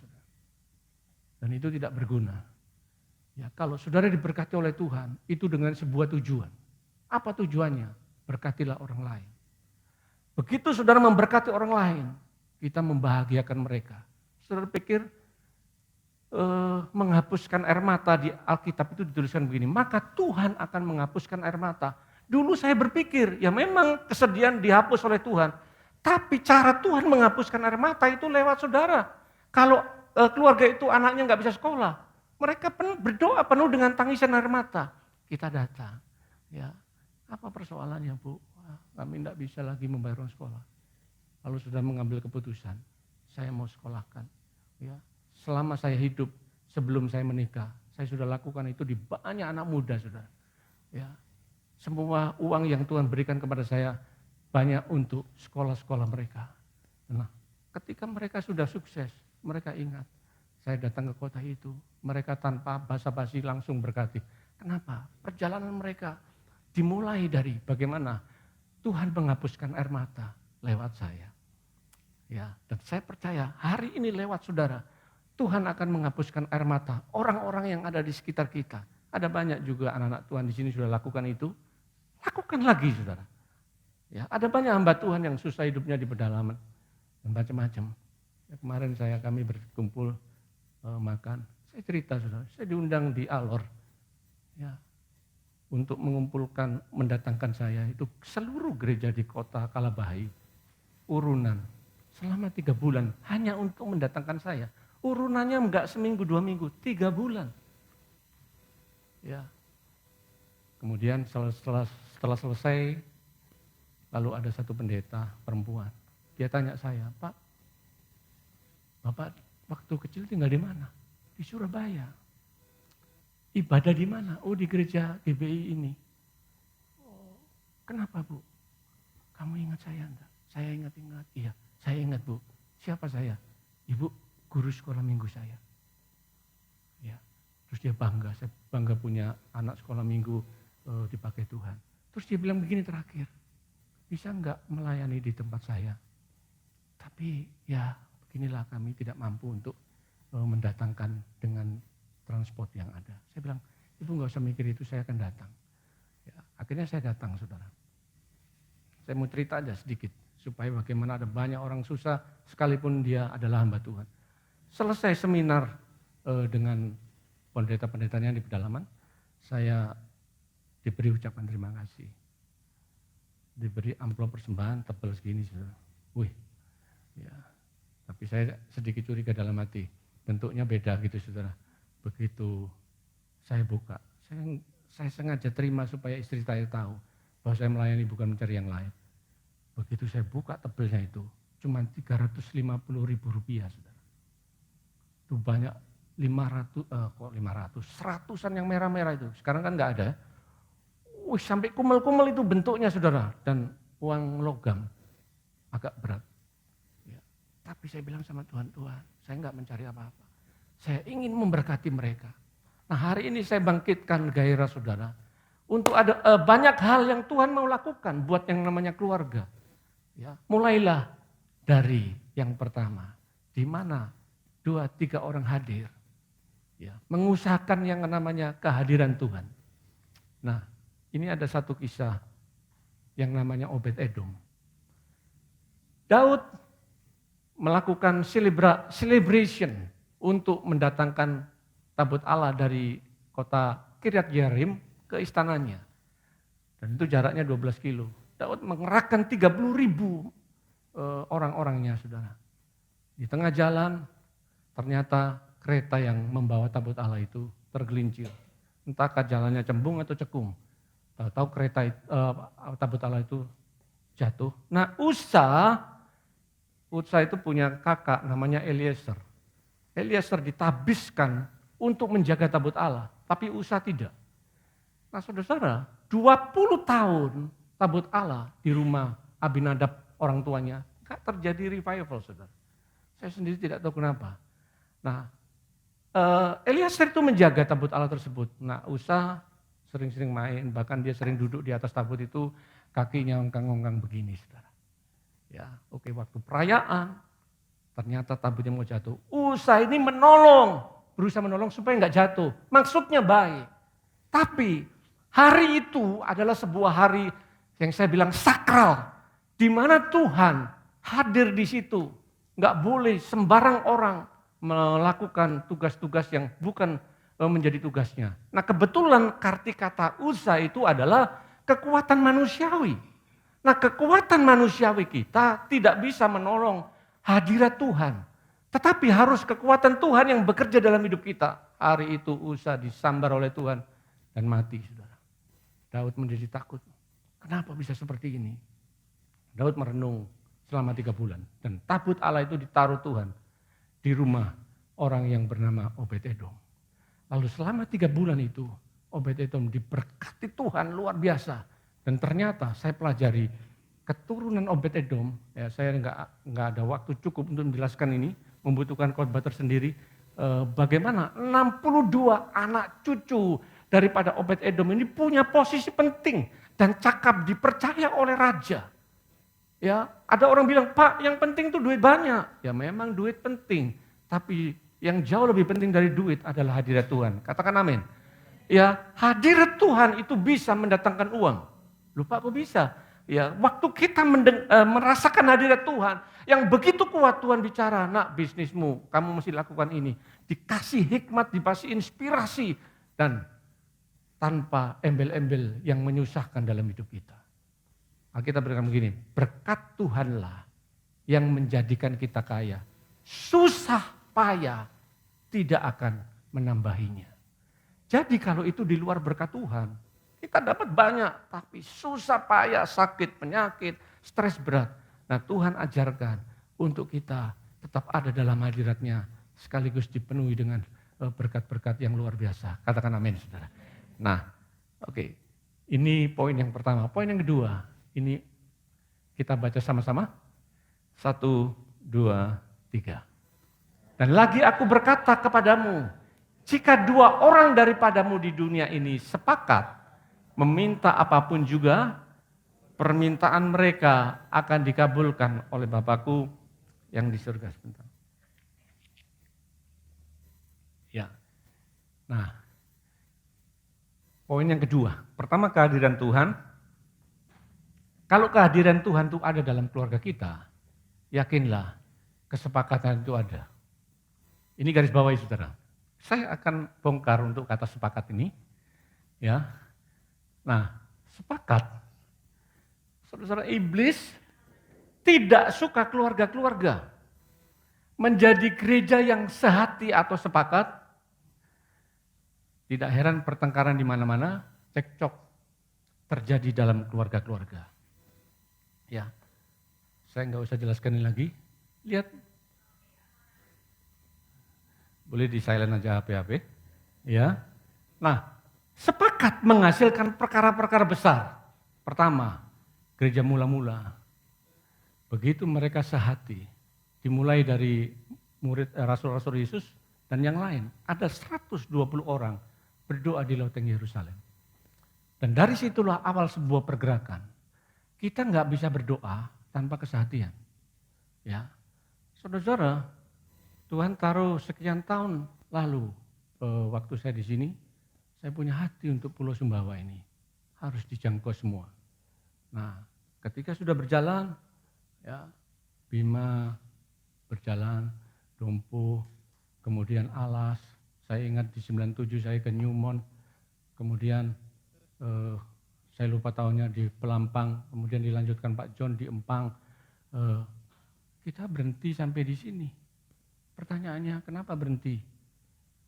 Dan itu tidak berguna. Ya, kalau saudara diberkati oleh Tuhan, itu dengan sebuah tujuan. Apa tujuannya? Berkatilah orang lain. Begitu saudara memberkati orang lain, kita membahagiakan mereka. Saudara pikir menghapuskan air mata di Alkitab itu dituliskan begini, maka Tuhan akan menghapuskan air mata. Dulu saya berpikir, ya memang kesedihan dihapus oleh Tuhan. Tapi cara Tuhan menghapuskan air mata itu lewat saudara. Kalau keluarga itu anaknya nggak bisa sekolah, mereka berdoa penuh dengan tangisan air mata. Kita datang, ya apa persoalannya Bu? Kami tidak bisa lagi membayar uang sekolah. Lalu sudah mengambil keputusan, saya mau sekolahkan. Ya, selama saya hidup, sebelum saya menikah, saya sudah lakukan itu di banyak anak muda, saudara. Ya, semua uang yang Tuhan berikan kepada saya banyak untuk sekolah-sekolah mereka. Nah, ketika mereka sudah sukses, mereka ingat, saya datang ke kota itu, mereka tanpa basa-basi langsung berkati. Kenapa? Perjalanan mereka dimulai dari bagaimana Tuhan menghapuskan air mata lewat saya. Ya, dan saya percaya hari ini lewat saudara, Tuhan akan menghapuskan air mata orang-orang yang ada di sekitar kita. Ada banyak juga anak-anak Tuhan di sini sudah lakukan itu. Lakukan lagi saudara. Ya, ada banyak hamba Tuhan yang susah hidupnya di pedalaman dan macam-macam. Ya, kemarin kami berkumpul makan. Saya cerita saudara, saya diundang di Alor. Ya, untuk mendatangkan saya itu seluruh gereja di kota Kalabahi. Urunan selama 3 bulan hanya untuk mendatangkan saya. Urunannya enggak seminggu 2 minggu, 3 bulan. Ya. Kemudian setelah selesai, lalu ada satu pendeta perempuan. Dia tanya saya, Pak, Bapak waktu kecil tinggal di mana? Di Surabaya. Ibadah di mana? Oh, di gereja GBI ini. Oh, kenapa Bu? Kamu ingat saya enggak? Saya ingat-ingat. Iya, saya ingat Bu. Siapa saya? Ibu guru sekolah minggu saya. Ya. Terus dia bangga, saya bangga punya anak sekolah minggu dipakai Tuhan. Terus dia bilang begini terakhir, bisa enggak melayani di tempat saya? Tapi ya beginilah kami tidak mampu untuk mendatangkan dengan transport yang ada. Saya bilang, Ibu enggak usah mikir itu, saya akan datang. Ya, akhirnya saya datang saudara. Saya mau cerita aja sedikit, supaya bagaimana ada banyak orang susah sekalipun dia adalah hamba Tuhan. Selesai seminar dengan pendeta-pendetanya di pedalaman, saya diberi ucapan terima kasih. Diberi amplop persembahan tebal segini, saudara. Wih, ya. Tapi saya sedikit curiga dalam hati, bentuknya beda gitu, saudara. Begitu saya buka, saya sengaja terima supaya istri saya tahu bahwa saya melayani bukan mencari yang lain. Begitu saya buka tebelnya itu, cuma 350.000 rupiah, saudara. Itu banyak 100-an yang merah-merah itu. Sekarang kan nggak ada. Wih, sampai kumel-kumel itu bentuknya saudara. Dan uang logam agak berat. Ya. Tapi saya bilang sama Tuhan, saya nggak mencari apa-apa. Saya ingin memberkati mereka. Nah hari ini saya bangkitkan gairah saudara. Untuk ada banyak hal yang Tuhan mau lakukan buat yang namanya keluarga. Ya, mulailah dari yang pertama. Di mana 2-3 orang hadir. Ya, mengusahakan yang namanya kehadiran Tuhan. Nah, ini ada satu kisah yang namanya Obed Edom. Daud melakukan celebration untuk mendatangkan tabut Allah dari kota Kiryat Yearim ke istananya. Dan itu jaraknya 12 kilo. Daud mengerahkan 30.000 orang-orangnya, saudara. Di tengah jalan ternyata kereta yang membawa tabut Allah itu tergelincir. Entahkah jalannya cembung atau cekung. Tahu kereta tabut Allah itu jatuh. Nah Usa itu punya kakak namanya Eliezer. Eliezer ditabiskan untuk menjaga tabut Allah, tapi Usa tidak. Nah saudara-saudara, 20 tahun tabut Allah di rumah Abinadab orang tuanya, gak terjadi revival saudara. Saya sendiri tidak tahu kenapa. Nah Eliezer itu menjaga tabut Allah tersebut. Nah Usa sering-sering main, bahkan dia sering duduk di atas tabut itu, kakinya ongkang-ongkang begini saudara. Ya, oke, waktu perayaan, ternyata tabutnya mau jatuh. Usa ini berusaha menolong supaya nggak jatuh. Maksudnya baik. Tapi hari itu adalah sebuah hari yang saya bilang sakral. Di mana Tuhan hadir di situ. Nggak boleh sembarang orang melakukan tugas-tugas yang bukan menjadi tugasnya. Nah kebetulan arti kata Usa itu adalah kekuatan manusiawi. Nah kekuatan manusiawi kita tidak bisa menolong hadirat Tuhan. Tetapi harus kekuatan Tuhan yang bekerja dalam hidup kita. Hari itu Usa disambar oleh Tuhan dan mati saudara. Daud menjadi takut. Kenapa bisa seperti ini? Daud merenung selama 3 bulan. Dan tabut Allah itu ditaruh Tuhan di rumah orang yang bernama Obed-Edom. Lalu selama 3 bulan itu Obed-Edom diberkati Tuhan luar biasa. Dan ternyata saya pelajari keturunan Obed-Edom, ya saya nggak ada waktu cukup untuk menjelaskan ini, membutuhkan khotbah tersendiri. Bagaimana 62 anak cucu daripada Obed-Edom ini punya posisi penting dan cakap dipercaya oleh raja. Ya, ada orang bilang, Pak, yang penting itu duit banyak. Ya memang duit penting, tapi yang jauh lebih penting dari duit adalah hadirat Tuhan. Katakan amin. Ya, hadirat Tuhan itu bisa mendatangkan uang. Lupa kok bisa. Ya, waktu kita merasakan hadirat Tuhan yang begitu kuat, Tuhan bicara, nak bisnismu kamu mesti lakukan ini. Dikasih hikmat, dikasih inspirasi dan tanpa embel-embel yang menyusahkan dalam hidup kita. Alkitab berkata begini, berkat Tuhanlah yang menjadikan kita kaya. Susah payah tidak akan menambahinya. Jadi kalau itu di luar berkat Tuhan, kita dapat banyak, tapi susah payah, sakit, penyakit, stres berat. Nah Tuhan ajarkan untuk kita tetap ada dalam hadiratnya, sekaligus dipenuhi dengan berkat-berkat yang luar biasa. Katakan amin saudara. Nah oke, ini poin yang pertama. Poin yang kedua, ini kita baca sama-sama. 1, 2, 3. Dan lagi aku berkata kepadamu, jika 2 orang daripadamu di dunia ini sepakat meminta apapun juga, permintaan mereka akan dikabulkan oleh Bapakku yang di surga. Sebentar. Ya. Nah, poin yang kedua. Pertama kehadiran Tuhan. Kalau kehadiran Tuhan itu ada dalam keluarga kita, yakinlah kesepakatan itu ada. Ini garis bawahi saudara. Saya akan bongkar untuk kata sepakat ini. Ya. Nah, sepakat. Saudara-saudara, iblis tidak suka keluarga-keluarga menjadi gereja yang sehati atau sepakat. Tidak heran pertengkaran di mana-mana, cekcok terjadi dalam keluarga-keluarga. Ya, saya nggak usah jelaskan ini lagi. Lihat, boleh di silent aja HP. Ya, nah. Sepakat menghasilkan perkara-perkara besar. Pertama, gereja mula-mula. Begitu mereka sehati, dimulai dari murid Rasul-Rasul Yesus dan yang lain. Ada 120 orang berdoa di loteng Yerusalem. Dan dari situlah awal sebuah pergerakan. Kita nggak bisa berdoa tanpa kesehatian. Ya, saudara-saudara, Tuhan taruh sekian tahun lalu waktu saya di sini. Saya punya hati untuk Pulau Sumbawa ini. Harus dijangkau semua. Nah, ketika sudah berjalan, ya Bima berjalan, Dompo, kemudian Alas. Saya ingat di 97 saya ke Newmont. Kemudian saya lupa tahunnya di Pelampang. Kemudian dilanjutkan Pak John di Empang. Kita berhenti sampai di sini. Pertanyaannya, kenapa berhenti?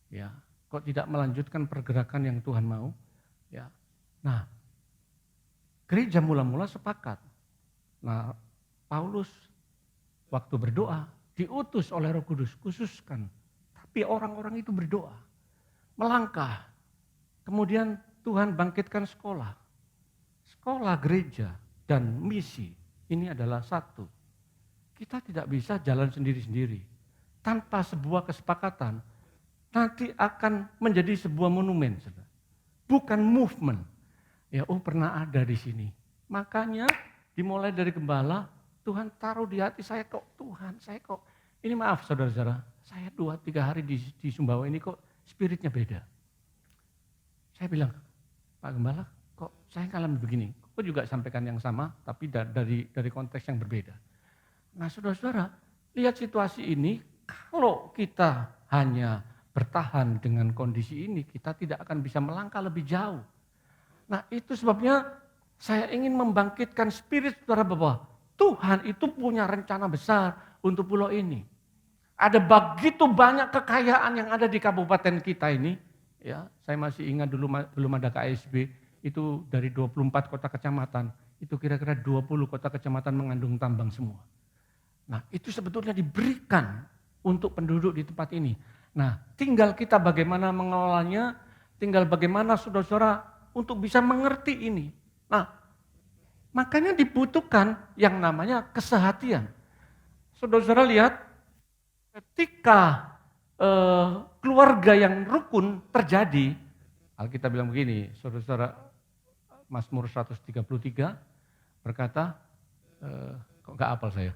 Ya, kok tidak melanjutkan pergerakan yang Tuhan mau? Ya. Nah, gereja mula-mula sepakat. Nah, Paulus waktu berdoa diutus oleh Roh Kudus, khususkan. Tapi orang-orang itu berdoa, melangkah. Kemudian Tuhan bangkitkan sekolah. Sekolah, gereja, dan misi ini adalah satu. Kita tidak bisa jalan sendiri-sendiri. Tanpa sebuah kesepakatan, nanti akan menjadi sebuah monumen. Bukan movement. Ya, pernah ada di sini. Makanya dimulai dari gembala, Tuhan taruh di hati saya kok, Tuhan saya kok. Ini maaf saudara-saudara, saya 2-3 hari di Sumbawa ini kok spiritnya beda. Saya bilang, Pak Gembala, kok saya ngalamin begini? Kok juga sampaikan yang sama, tapi dari konteks yang berbeda. Nah saudara-saudara, lihat situasi ini, kalau kita hanya bertahan dengan kondisi ini, kita tidak akan bisa melangkah lebih jauh. Nah itu sebabnya saya ingin membangkitkan spirit saudara bahwa Tuhan itu punya rencana besar untuk pulau ini. Ada begitu banyak kekayaan yang ada di kabupaten kita ini. Ya, saya masih ingat dulu belum ada KSB, itu dari 24 kota kecamatan, itu kira-kira 20 kota kecamatan mengandung tambang semua. Nah itu sebetulnya diberikan untuk penduduk di tempat ini. Nah tinggal kita bagaimana mengelolanya, tinggal bagaimana saudara-saudara untuk bisa mengerti ini. Nah makanya dibutuhkan yang namanya kesehatian. Saudara-saudara lihat ketika keluarga yang rukun terjadi, Alkitab bilang begini, saudara-saudara, Mazmur 133 berkata, kok nggak hafal saya?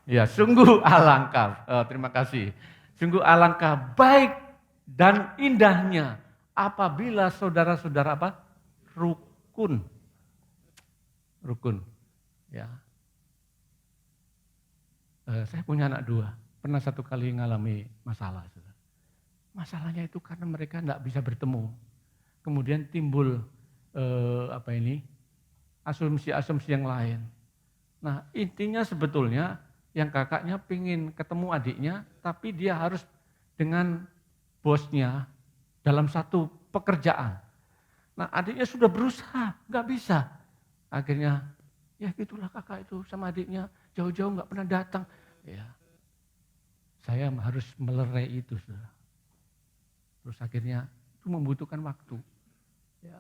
Ya, sungguh alangkah, terima kasih. Sungguh alangkah baik dan indahnya apabila saudara-saudara apa? Rukun. Rukun. Ya. Saya punya anak 2. Pernah satu kali ngalami masalah. Masalahnya itu karena mereka tidak bisa bertemu. Kemudian timbul asumsi-asumsi yang lain. Nah intinya sebetulnya yang kakaknya pingin ketemu adiknya, tapi dia harus dengan bosnya dalam satu pekerjaan. Nah adiknya sudah berusaha, nggak bisa. Akhirnya ya gitulah kakak itu sama adiknya jauh-jauh nggak pernah datang. Ya. Saya harus melerai itu, saudara. Terus akhirnya itu membutuhkan waktu. Ya,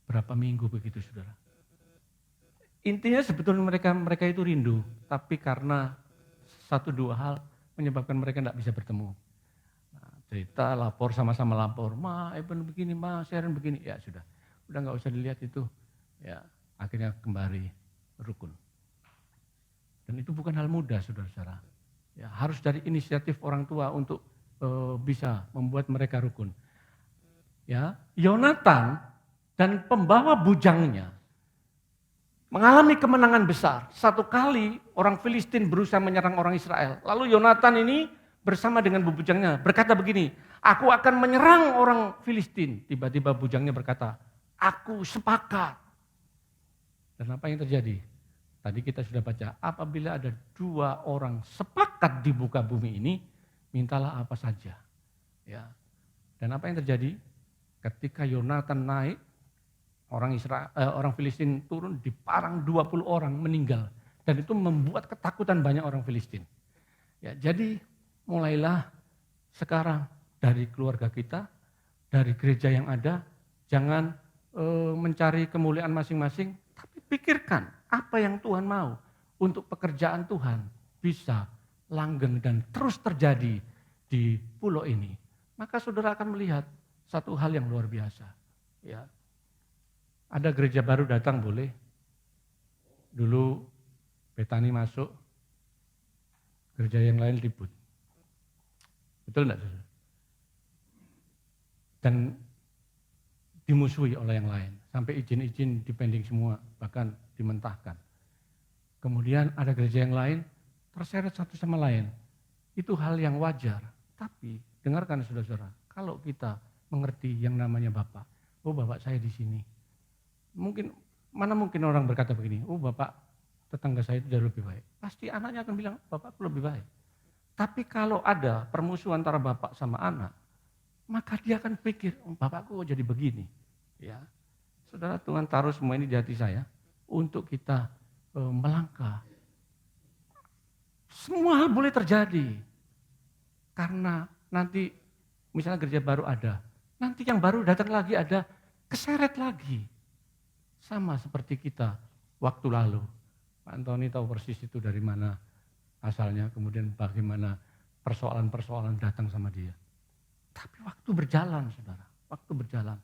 berapa minggu begitu, saudara. Intinya sebetulnya mereka itu rindu, tapi karena 1-2 hal menyebabkan mereka tidak bisa bertemu. Nah, cerita, lapor, sama-sama lapor. Ma, Eben begini, ma, Sharon begini. Ya sudah nggak usah dilihat itu. Ya, akhirnya kembali rukun. Dan itu bukan hal mudah, saudara-saudara. Ya, harus dari inisiatif orang tua untuk bisa membuat mereka rukun. Ya, Yonatan dan pembawa bujangnya mengalami kemenangan besar. Satu kali orang Filistin berusaha menyerang orang Israel. Lalu Yonatan ini bersama dengan bujangnya berkata begini, aku akan menyerang orang Filistin. Tiba-tiba bujangnya berkata, aku sepakat. Dan apa yang terjadi? Tadi kita sudah baca, apabila ada 2 orang sepakat di muka bumi ini, mintalah apa saja. Ya. Dan apa yang terjadi? Ketika Yonatan naik, orang Filistin turun, diparang 20 orang meninggal. Dan itu membuat ketakutan banyak orang Filistin. Ya, jadi mulailah sekarang dari keluarga kita, dari gereja yang ada, jangan mencari kemuliaan masing-masing, tapi pikirkan apa yang Tuhan mau untuk pekerjaan Tuhan bisa langgeng dan terus terjadi di pulau ini. Maka saudara akan melihat satu hal yang luar biasa. Ya, ada gereja baru datang boleh. Dulu Betani masuk, gereja yang lain ribut. Betul enggak, saudara? Dan dimusuhi oleh yang lain. Sampai izin-izin dipending semua, bahkan dimentahkan. Kemudian ada gereja yang lain, terseret satu sama lain. Itu hal yang wajar. Tapi dengarkan saudara-saudara, kalau kita mengerti yang namanya Bapak. Oh Bapak saya di sini. Mana mungkin orang berkata begini, oh Bapak tetangga saya itu jauh lebih baik. Pasti anaknya akan bilang, Bapakku lebih baik. Tapi kalau ada permusuhan antara bapak sama anak, maka dia akan pikir, oh, bapakku kok jadi begini. Ya, saudara, Tuhan taruh semua ini di hati saya untuk kita melangkah. Semua hal boleh terjadi. Karena nanti misalnya gereja baru ada, nanti yang baru datang lagi ada, keseret lagi. Sama seperti kita waktu lalu. Pak Antoni tahu persis itu dari mana asalnya, kemudian bagaimana persoalan-persoalan datang sama dia. Tapi waktu berjalan, saudara, waktu berjalan.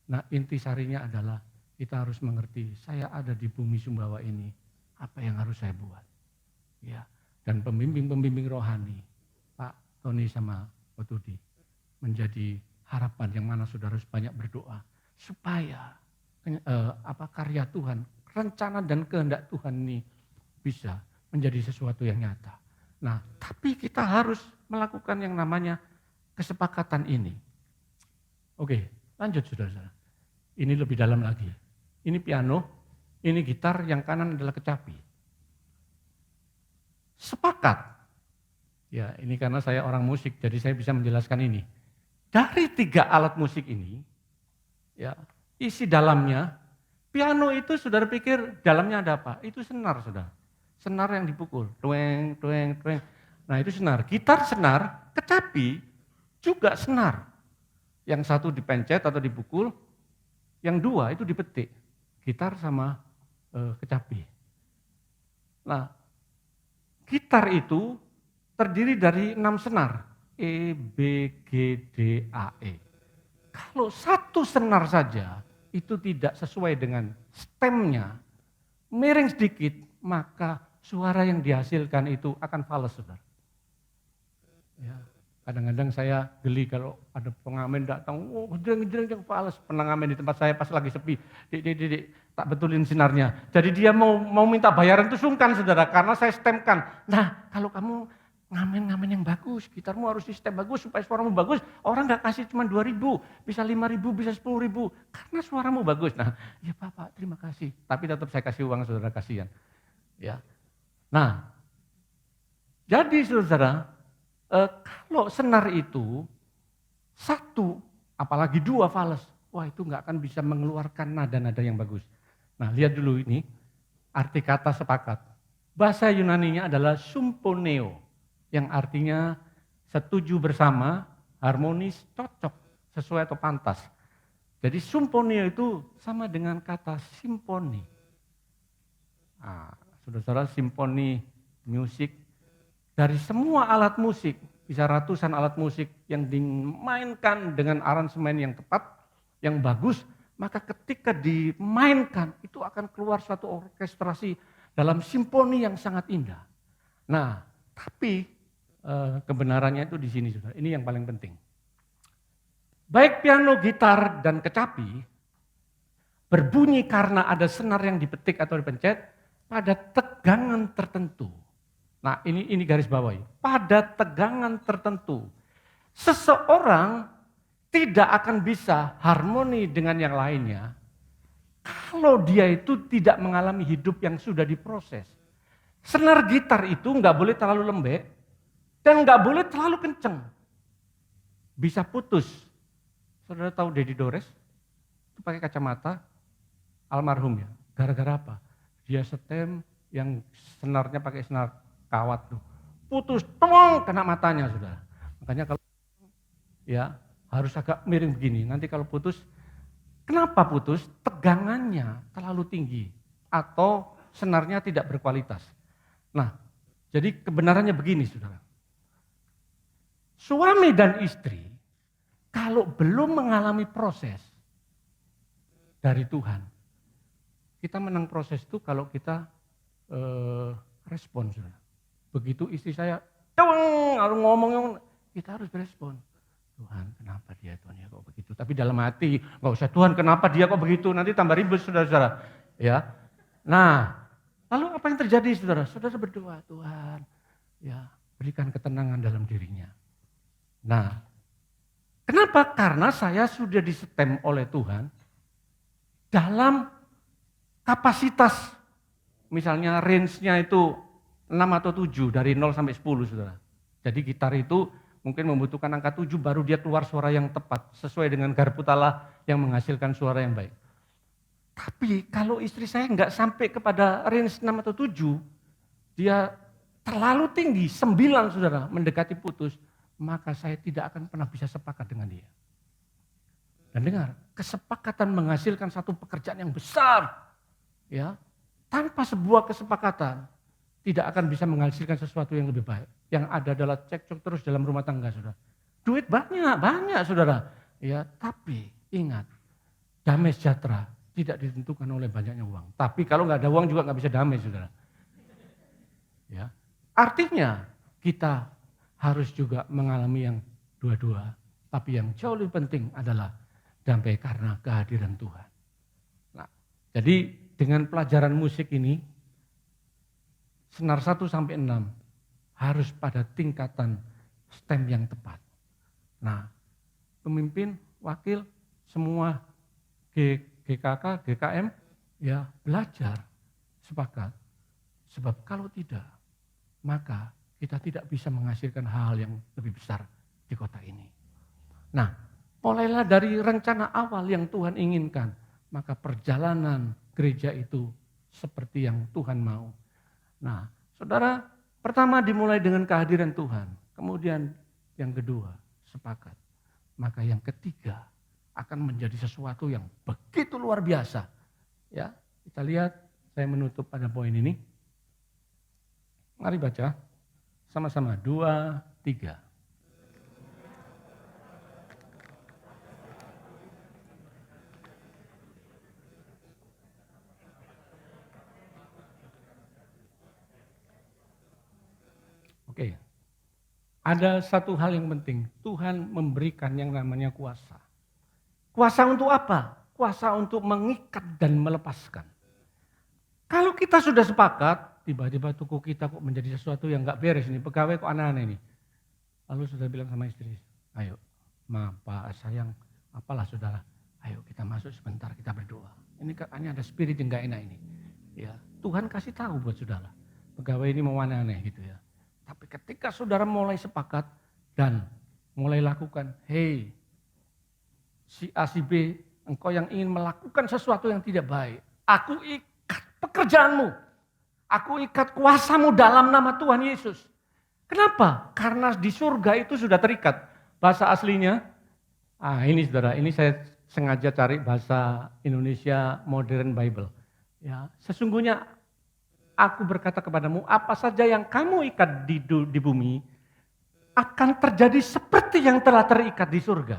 Nah, intisarinya adalah kita harus mengerti, saya ada di bumi Sumbawa ini, apa yang harus saya buat. Ya, dan pembimbing-pembimbing rohani, Pak Tony sama Pak Tudi, menjadi harapan yang mana saudara harus banyak berdoa supaya karya Tuhan, rencana dan kehendak Tuhan ini bisa menjadi sesuatu yang nyata. Nah, tapi kita harus melakukan yang namanya kesepakatan ini. Oke, lanjut saudara-saudara. Ini lebih dalam lagi. Ini piano, ini gitar, yang kanan adalah kecapi. Sepakat. Ya, ini karena saya orang musik, jadi saya bisa menjelaskan ini. Dari 3 alat musik ini, ya, isi dalamnya, piano itu saudara pikir dalamnya ada apa? Itu senar, saudara. Senar yang dipukul, tueng, tueng, tueng. Nah, itu senar. Gitar senar, kecapi juga senar. Yang satu dipencet atau dipukul, yang 2 itu dipetik. Gitar sama kecapi. Nah, gitar itu terdiri dari 6 senar. E, B, G, D, A, E. Kalau satu senar saja itu tidak sesuai dengan stemnya, miring sedikit, maka suara yang dihasilkan itu akan fals, saudara. Ya, kadang-kadang saya geli kalau ada pengamen datang, oh gedeng-gedeng fals. Pengamen di tempat saya pas lagi sepi, dik, tak betulin sinarnya. Jadi dia mau minta bayaran itu sungkan, saudara, karena saya stemkan. Nah, kalau kamu ngamen-ngamen yang bagus, gitarmu harus sistem bagus supaya suaramu bagus. Orang gak kasih cuma 2.000, bisa 5.000, bisa 10.000, karena suaramu bagus. Nah, ya Pak, terima kasih. Tapi tetap saya kasih uang, saudara, kasihan. Ya. Nah, jadi saudara, kalau senar itu 1, apalagi 2 fals, wah itu gak akan bisa mengeluarkan nada-nada yang bagus. Nah, lihat dulu ini, arti kata sepakat. Bahasa Yunaninya adalah symphoneo, yang artinya setuju bersama, harmonis, cocok, sesuai atau pantas. Jadi symphoneo itu sama dengan kata simfoni. Nah, saudara-saudara, simfoni musik, dari semua alat musik, bisa ratusan alat musik yang dimainkan dengan aransemen yang tepat, yang bagus, maka ketika dimainkan itu akan keluar suatu orkestrasi dalam simfoni yang sangat indah. Nah, tapi kebenarannya itu di sini, saudara. Ini yang paling penting. Baik piano, gitar, dan kecapi berbunyi karena ada senar yang dipetik atau dipencet pada tegangan tertentu. Nah, ini garis bawahi. Pada tegangan tertentu. Seseorang tidak akan bisa harmoni dengan yang lainnya kalau dia itu tidak mengalami hidup yang sudah diproses. Senar gitar itu nggak boleh terlalu lembek dan nggak boleh terlalu kenceng. Bisa putus. Saudara tahu Dedi Dores? Itu pakai kacamata, almarhum ya. Gara-gara apa? Dia setem yang senarnya pakai senar kawat tuh. Putus, tong, kena matanya, saudara. Makanya kalau ya harus agak miring begini. Nanti kalau putus, kenapa putus? Tegangannya terlalu tinggi atau senarnya tidak berkualitas. Nah, jadi kebenarannya begini, saudara. Suami dan istri kalau belum mengalami proses dari Tuhan, kita menang proses itu kalau kita respon, saudara. Begitu istri saya, harus ngomong, kita harus berespon. Tuhan, kenapa dia Tuhan ya kok begitu? Tapi dalam hati, nggak usah Tuhan, kenapa dia kok begitu? Nanti tambah ribut, saudara-saudara. Ya, nah, lalu apa yang terjadi, saudara? Saudara berdoa, Tuhan, ya berikan ketenangan dalam dirinya. Nah, kenapa? Karena saya sudah disetem oleh Tuhan dalam kapasitas, misalnya range-nya itu 6 atau 7 dari 0 sampai 10, saudara. Jadi gitar itu mungkin membutuhkan angka 7 baru dia keluar suara yang tepat sesuai dengan garpu Allah yang menghasilkan suara yang baik. Tapi kalau istri saya nggak sampai kepada range 6 atau 7, dia terlalu tinggi, 9 saudara, mendekati putus, maka saya tidak akan pernah bisa sepakat dengan dia. Dan dengar, kesepakatan menghasilkan satu pekerjaan yang besar, ya, tanpa sebuah kesepakatan tidak akan bisa menghasilkan sesuatu yang lebih baik. Yang ada adalah cekcok terus dalam rumah tangga, saudara. Duit banyak, saudara. Ya, tapi ingat, damai sejahtera tidak ditentukan oleh banyaknya uang. Tapi kalau nggak ada uang juga nggak bisa damai, saudara. Ya, artinya kita harus juga mengalami yang dua-dua. Tapi yang jauh lebih penting adalah damai karena kehadiran Tuhan. Nah, jadi dengan pelajaran musik ini, senar 1 sampai 6 harus pada tingkatan stem yang tepat. Nah, pemimpin, wakil, semua GKK, GKM, ya belajar, sepakat. Sebab kalau tidak, maka kita tidak bisa menghasilkan hal yang lebih besar di kota ini. Nah, mulailah dari rencana awal yang Tuhan inginkan, maka perjalanan gereja itu seperti yang Tuhan mau. Nah, saudara, pertama dimulai dengan kehadiran Tuhan, kemudian yang kedua sepakat, maka yang ketiga akan menjadi sesuatu yang begitu luar biasa. Ya, kita lihat, saya menutup pada poin ini. Mari baca sama-sama, 2, 3. Oke, ada satu hal yang penting, Tuhan memberikan yang namanya kuasa. Kuasa untuk apa? Kuasa untuk mengikat dan melepaskan. Kalau kita sudah sepakat, tiba-tiba tuku kita kok menjadi sesuatu yang gak beres ini, pegawai kok aneh-aneh ini. Lalu sudah bilang sama istri, ayo ma, pak, sayang, apalah saudara, ayo kita masuk sebentar, kita berdoa. Ini katanya ada spirit yang gak enak ini. Ya, Tuhan kasih tahu buat saudara, pegawai ini mau aneh-aneh gitu ya. Tapi ketika saudara mulai sepakat dan mulai lakukan, hei, si A, si B, engkau yang ingin melakukan sesuatu yang tidak baik, aku ikat pekerjaanmu, aku ikat kuasamu dalam nama Tuhan Yesus. Kenapa? Karena di surga itu sudah terikat. Bahasa aslinya, ini saudara, ini saya sengaja cari bahasa Indonesia Modern Bible. Ya, sesungguhnya aku berkata kepadamu, apa saja yang kamu ikat di bumi akan terjadi seperti yang telah terikat di surga.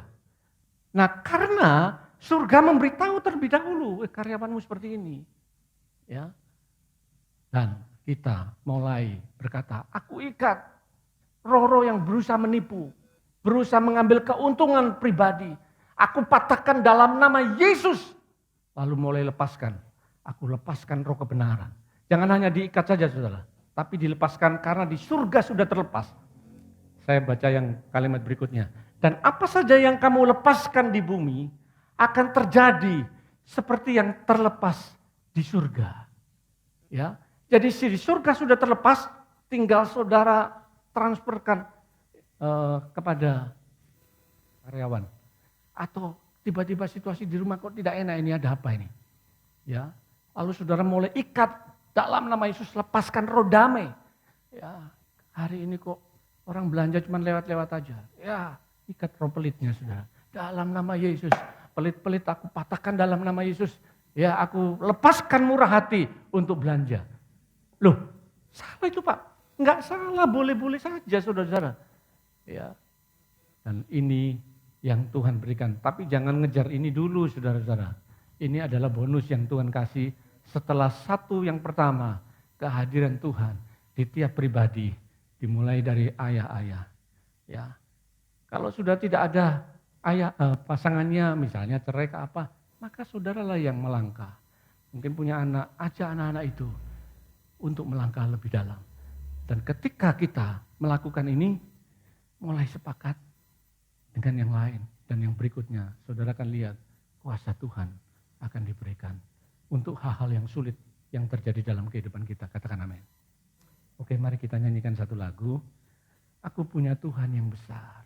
Nah, karena surga memberitahu terlebih dahulu, karyawanmu seperti ini. Ya. Dan kita mulai berkata, aku ikat roh-roh yang berusaha menipu, berusaha mengambil keuntungan pribadi. Aku patahkan dalam nama Yesus. Lalu mulai lepaskan. Aku lepaskan roh kebenaran. Jangan hanya diikat saja saudara, tapi dilepaskan karena di surga sudah terlepas. Saya baca yang kalimat berikutnya. Dan apa saja yang kamu lepaskan di bumi akan terjadi seperti yang terlepas di surga. Ya, jadi di surga sudah terlepas, tinggal saudara transferkan kepada karyawan. Atau tiba-tiba situasi di rumah kok tidak enak, ini ada apa ini? Ya, lalu saudara mulai ikat. Dalam nama Yesus lepaskan roh damai. Ya, hari ini kok orang belanja cuma lewat-lewat aja. Ya, ikat roh pelitnya saudara. Dalam nama Yesus, pelit-pelit aku patahkan dalam nama Yesus. Ya, aku lepaskan murah hati untuk belanja. Loh, salah itu Pak? Enggak salah, boleh-boleh saja saudara-saudara. Ya, dan ini yang Tuhan berikan. Tapi jangan ngejar ini dulu saudara-saudara. Ini adalah bonus yang Tuhan kasih. Setelah satu yang pertama, kehadiran Tuhan di tiap pribadi, dimulai dari ayah-ayah. Ya, kalau sudah tidak ada ayah pasangannya, misalnya cerai ke apa, maka saudaralah yang melangkah. Mungkin punya anak, ajak anak-anak itu untuk melangkah lebih dalam. Dan ketika kita melakukan ini, mulai sepakat dengan yang lain dan yang berikutnya, saudara akan lihat kuasa Tuhan akan diberikan. Untuk hal-hal yang sulit yang terjadi dalam kehidupan kita. Katakan amin. Oke, mari kita nyanyikan satu lagu. Aku punya Tuhan yang besar.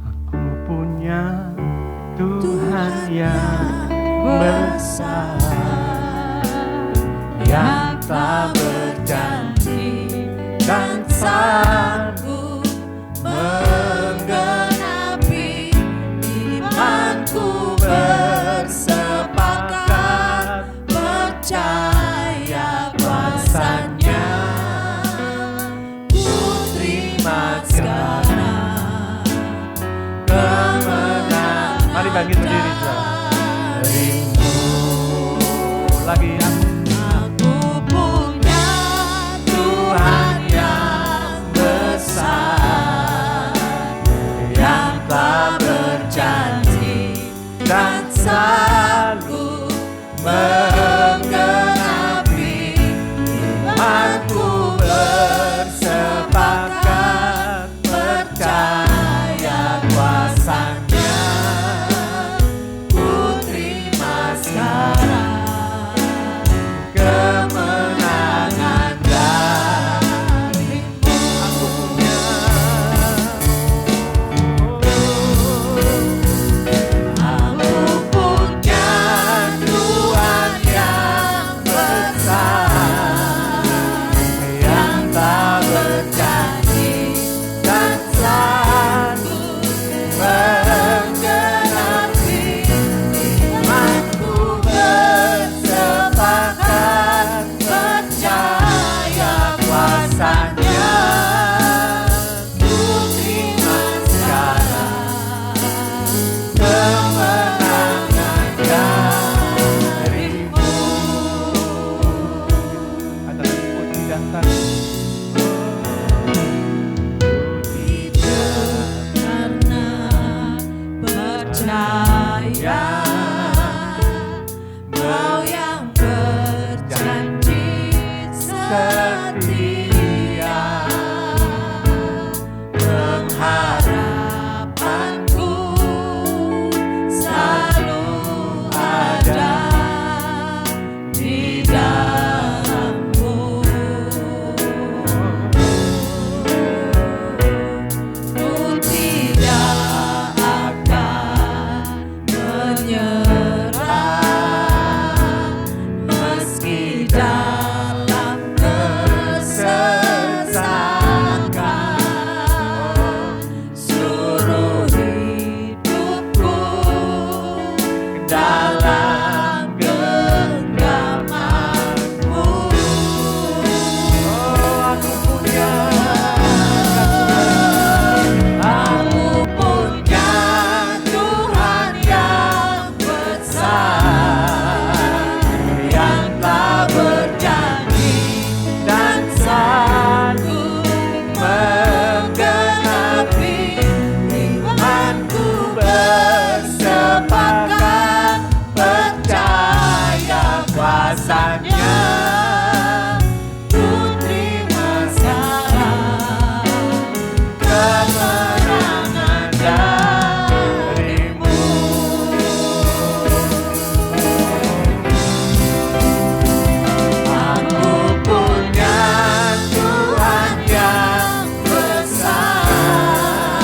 Aku punya Tuhan yang besar, yang tak berjanji dan sanggup menggenapi imanku, bersepakat percaya kuasanya. Ku terima sekarang kemenangan. Mari bangkit berdiri, darimu lagi. Aku punya Tuhan yang besar, yang tak berjanji dan sanggup menggenapi imanku, bersepakat percaya kuasanya. Ku terima sekarang kemenangan darimu. Aku punya, aku punya Tuhan yang besar, yang tak berjanji dan sanggup menggenapi imanku, bersepakat percaya kuasanya. Ku terima sekarang kemenangan darimu. Ada puji dan karena percaya Kau yang berjanji setia, pengharapanku selalu ada di dalam-Mu. Ku tidak akan menyerah, meski dalam kesesakan. Seluruh hidupku dalam genggaman-Mu. Oh, aku punya Tuhan yang besar, yang tak berjanji dan sanggup menggenapi imanku, bersepakat percaya kuasanya. Ku terima sekarang kemenangan darimu. Aku punya Tuhan yang besar,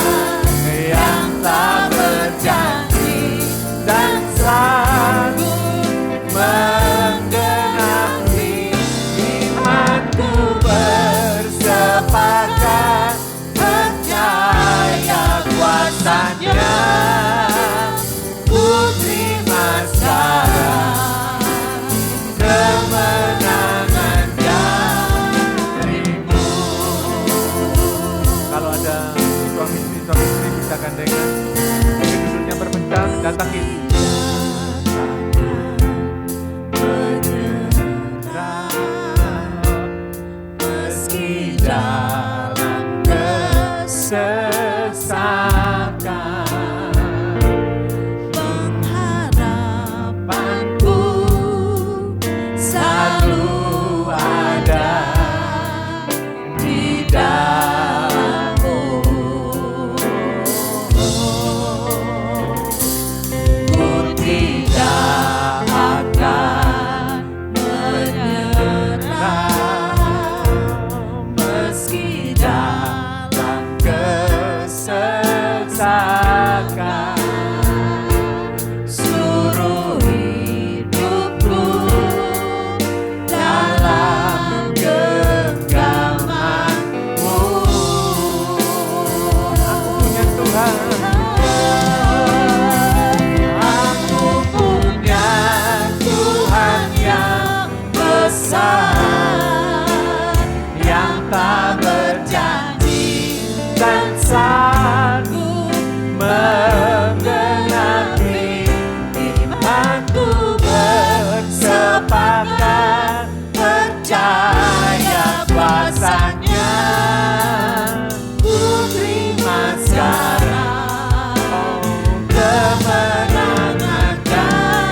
yang tak berjanji dan sanggup menggenapi imanku, bersepakat percaya kuasanya. Ku terima sekarang kemenangan darimu. Kalau ada suami istri bisa gandengan, mungkin duduknya berpecah, datangin. Meski dalam kesesakan, pengharapanku selalu berjanji dan sanggup menggenapi imanku bersepakat percaya kuasanya ku terima sekarang kemenangan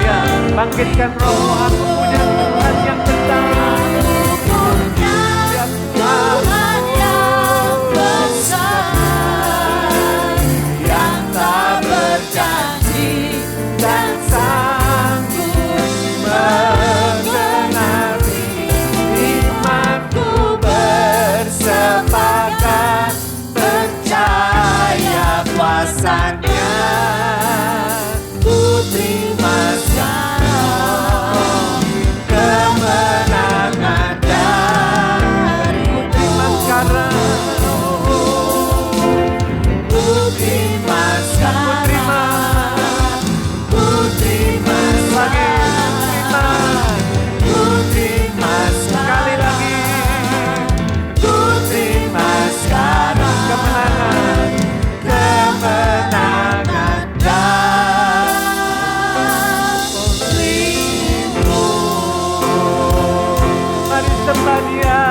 ya bangkitkan roh aku punya Tuhan yang besar Tuhan yang besar yang tak berjanji dan sanggup menggenapi imanku bersepakat percaya kuasanya ku terima sekarang kemenangan dari ku terima sekarang ku terima sekarang ku terima sekarang ku terima sekali lagi ku terima sekarang kemenangan darimu. Mari sembah Dia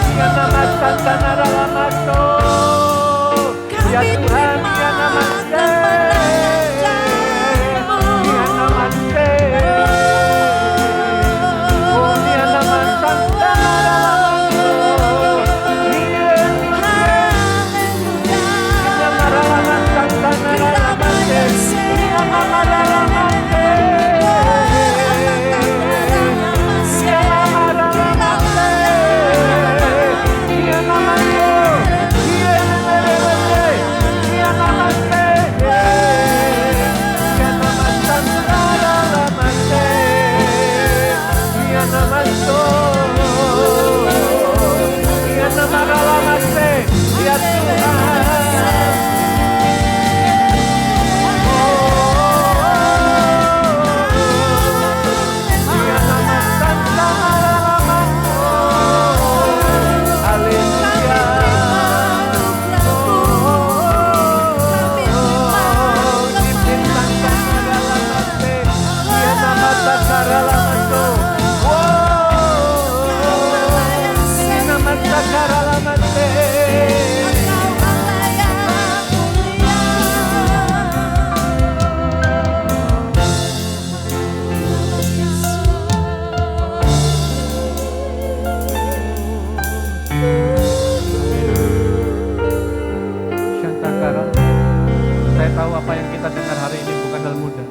Dia nama Santa Naralamato ya Tuhan Dia namaste Dia namaste oh Dia nama Santa Naralamato Dia nama Ralaman Santa Naralamaste Dia nama Ralamanste ya Saya tahu apa yang kita dengar hari ini bukanlah mudah,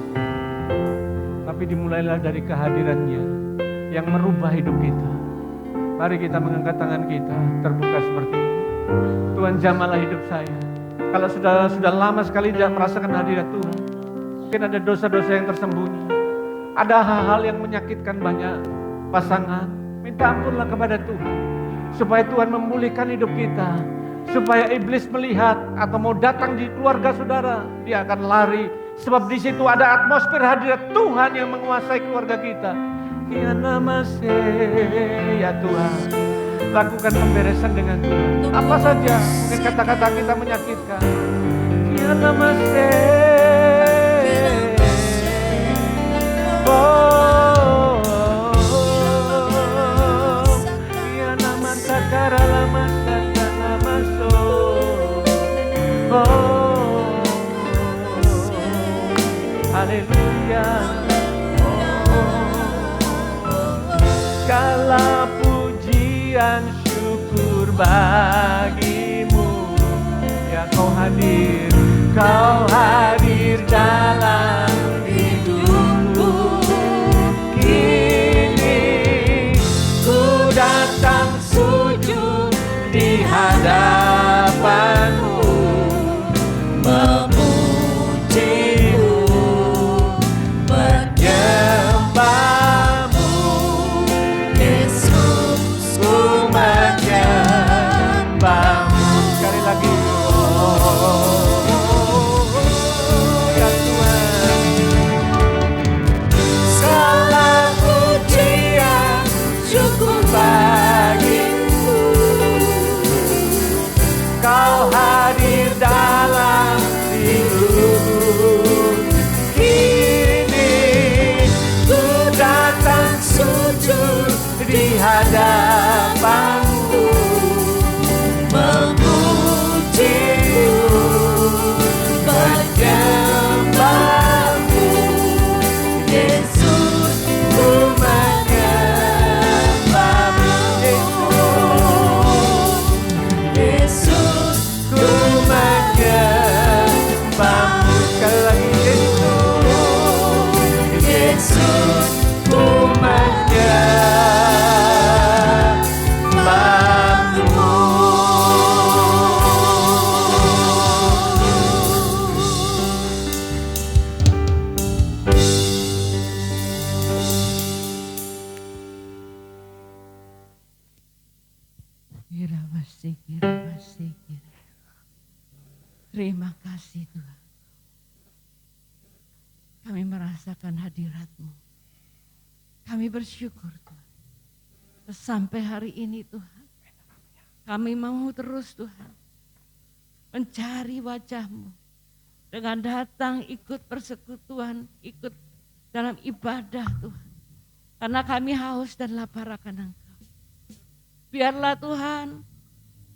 tapi dimulailah dari kehadirannya yang merubah hidup kita. Mari kita mengangkat tangan kita terbuka seperti ini. Tuhan jamahlah hidup saya. Kalau sudah lama sekali tidak merasakan hadirat Tuhan, mungkin ada dosa-dosa yang tersembunyi, ada hal-hal yang menyakitkan banyak pasangan. Minta ampunlah kepada Tuhan, supaya Tuhan memulihkan hidup kita. Supaya iblis melihat atau mau datang di keluarga saudara, dia akan lari. Sebab di situ ada atmosfer hadirat Tuhan yang menguasai keluarga kita. Ya namaste, ya Tuhan. Lakukan pemberesan dengan Tuhan. Apa saja mungkin kata-kata kita menyakitkan. Ya namaste. Oh, ya namaste karalamasta. Oh, haleluya. Segala pujian syukur bagimu, ya kau hadir dalam hidupku. Kini ku datang sujud di hadapanmu, memujimu, menyembahmu, Yesus ku menyembahmu. Sekali lagi, ya Tuhan. Segala pujian syukur bagimu, Kira masih, kira masih, kira. Terima kasih Tuhan. Kami merasakan hadirat-Mu. Kami bersyukur Tuhan. Sampai hari ini Tuhan. Kami mau terus Tuhan. Mencari wajah-Mu. Dengan datang ikut persekutuan, ikut dalam ibadah Tuhan. Karena kami haus dan lapar akan Engkau. Biarlah Tuhan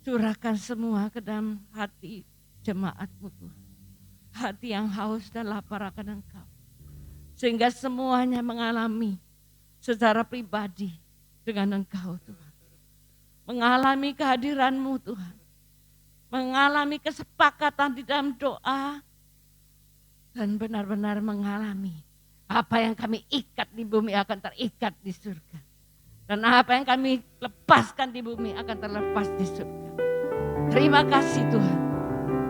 curahkan semua ke dalam hati jemaat-Mu Tuhan. Hati yang haus dan lapar akan Engkau. Sehingga semuanya mengalami secara pribadi dengan Engkau Tuhan. Mengalami kehadiran-Mu Tuhan. Mengalami kesepakatan di dalam doa. Dan benar-benar mengalami apa yang kami ikat di bumi akan terikat di surga. Dan apa yang kami lepaskan di bumi akan terlepas di surga. Terima kasih Tuhan.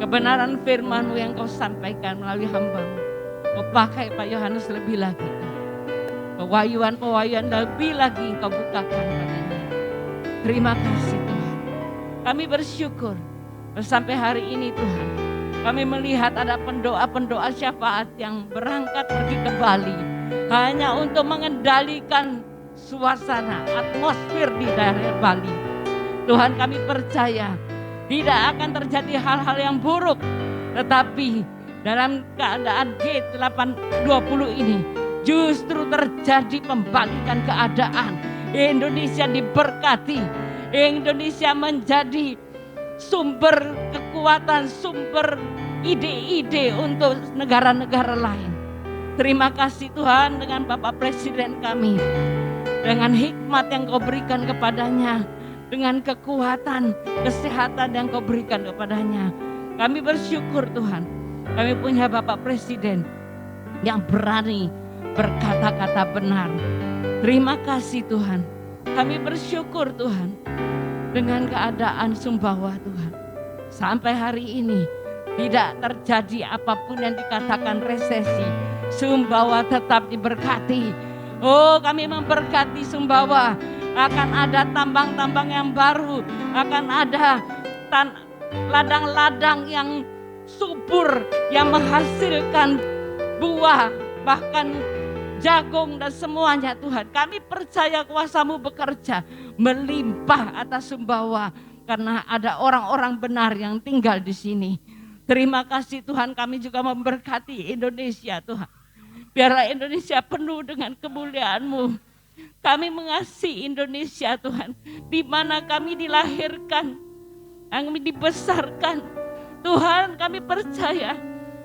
Kebenaran firman-Mu yang Kau sampaikan melalui hamba-Mu. Kau pakai Pak Yohanes lebih lagi Tuhan. Pewahyuan-pewahyuan lebih lagi Kau bukakan padanya. Terima kasih Tuhan. Kami bersyukur sampai hari ini Tuhan. Kami melihat ada pendoa-pendoa syafaat yang berangkat pergi ke Bali. Hanya untuk mengendalikan suasana, atmosfer di daerah Bali. Tuhan kami percaya tidak akan terjadi hal-hal yang buruk. Tetapi dalam keadaan G820 ini justru terjadi pembalikan keadaan. Indonesia diberkati. Indonesia menjadi sumber kekuatan, sumber ide-ide untuk negara-negara lain. Terima kasih Tuhan dengan Bapak Presiden kami. Dengan hikmat yang Kau berikan kepadanya. Dengan kekuatan, kesehatan yang Kau berikan kepadanya. Kami bersyukur Tuhan. Kami punya Bapak Presiden yang berani berkata-kata benar. Terima kasih Tuhan. Kami bersyukur Tuhan. Dengan keadaan Sumbawa Tuhan. Sampai hari ini tidak terjadi apapun yang dikatakan resesi. Sumbawa tetap diberkati. Oh kami memberkati Sumbawa. Akan ada tambang-tambang yang baru. Akan ada ladang-ladang yang subur. Yang menghasilkan buah. Bahkan jagung dan semuanya Tuhan. Kami percaya kuasa-Mu bekerja. Melimpah atas Sumbawa karena ada orang-orang benar yang tinggal di sini. Terima kasih Tuhan, kami juga memberkati Indonesia Tuhan. Biarlah Indonesia penuh dengan kemuliaan-Mu. Kami mengasihi Indonesia Tuhan, di mana kami dilahirkan, kami dibesarkan. Tuhan kami percaya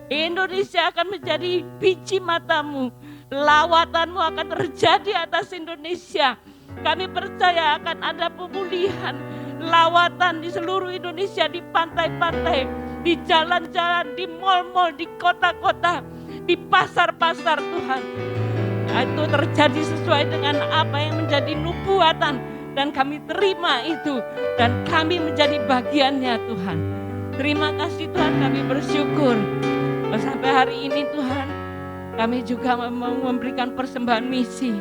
Indonesia akan menjadi biji mata-Mu. Lawatan-Mu akan terjadi atas Indonesia. Kami percaya akan ada pemulihan, lawatan di seluruh Indonesia, di pantai-pantai, di jalan-jalan, di mal-mal, di kota-kota, di pasar-pasar Tuhan. Itu terjadi sesuai dengan apa yang menjadi nubuatan dan kami terima itu dan kami menjadi bagiannya Tuhan. Terima kasih Tuhan, kami bersyukur. Sampai hari ini Tuhan, kami juga mau memberikan persembahan misi.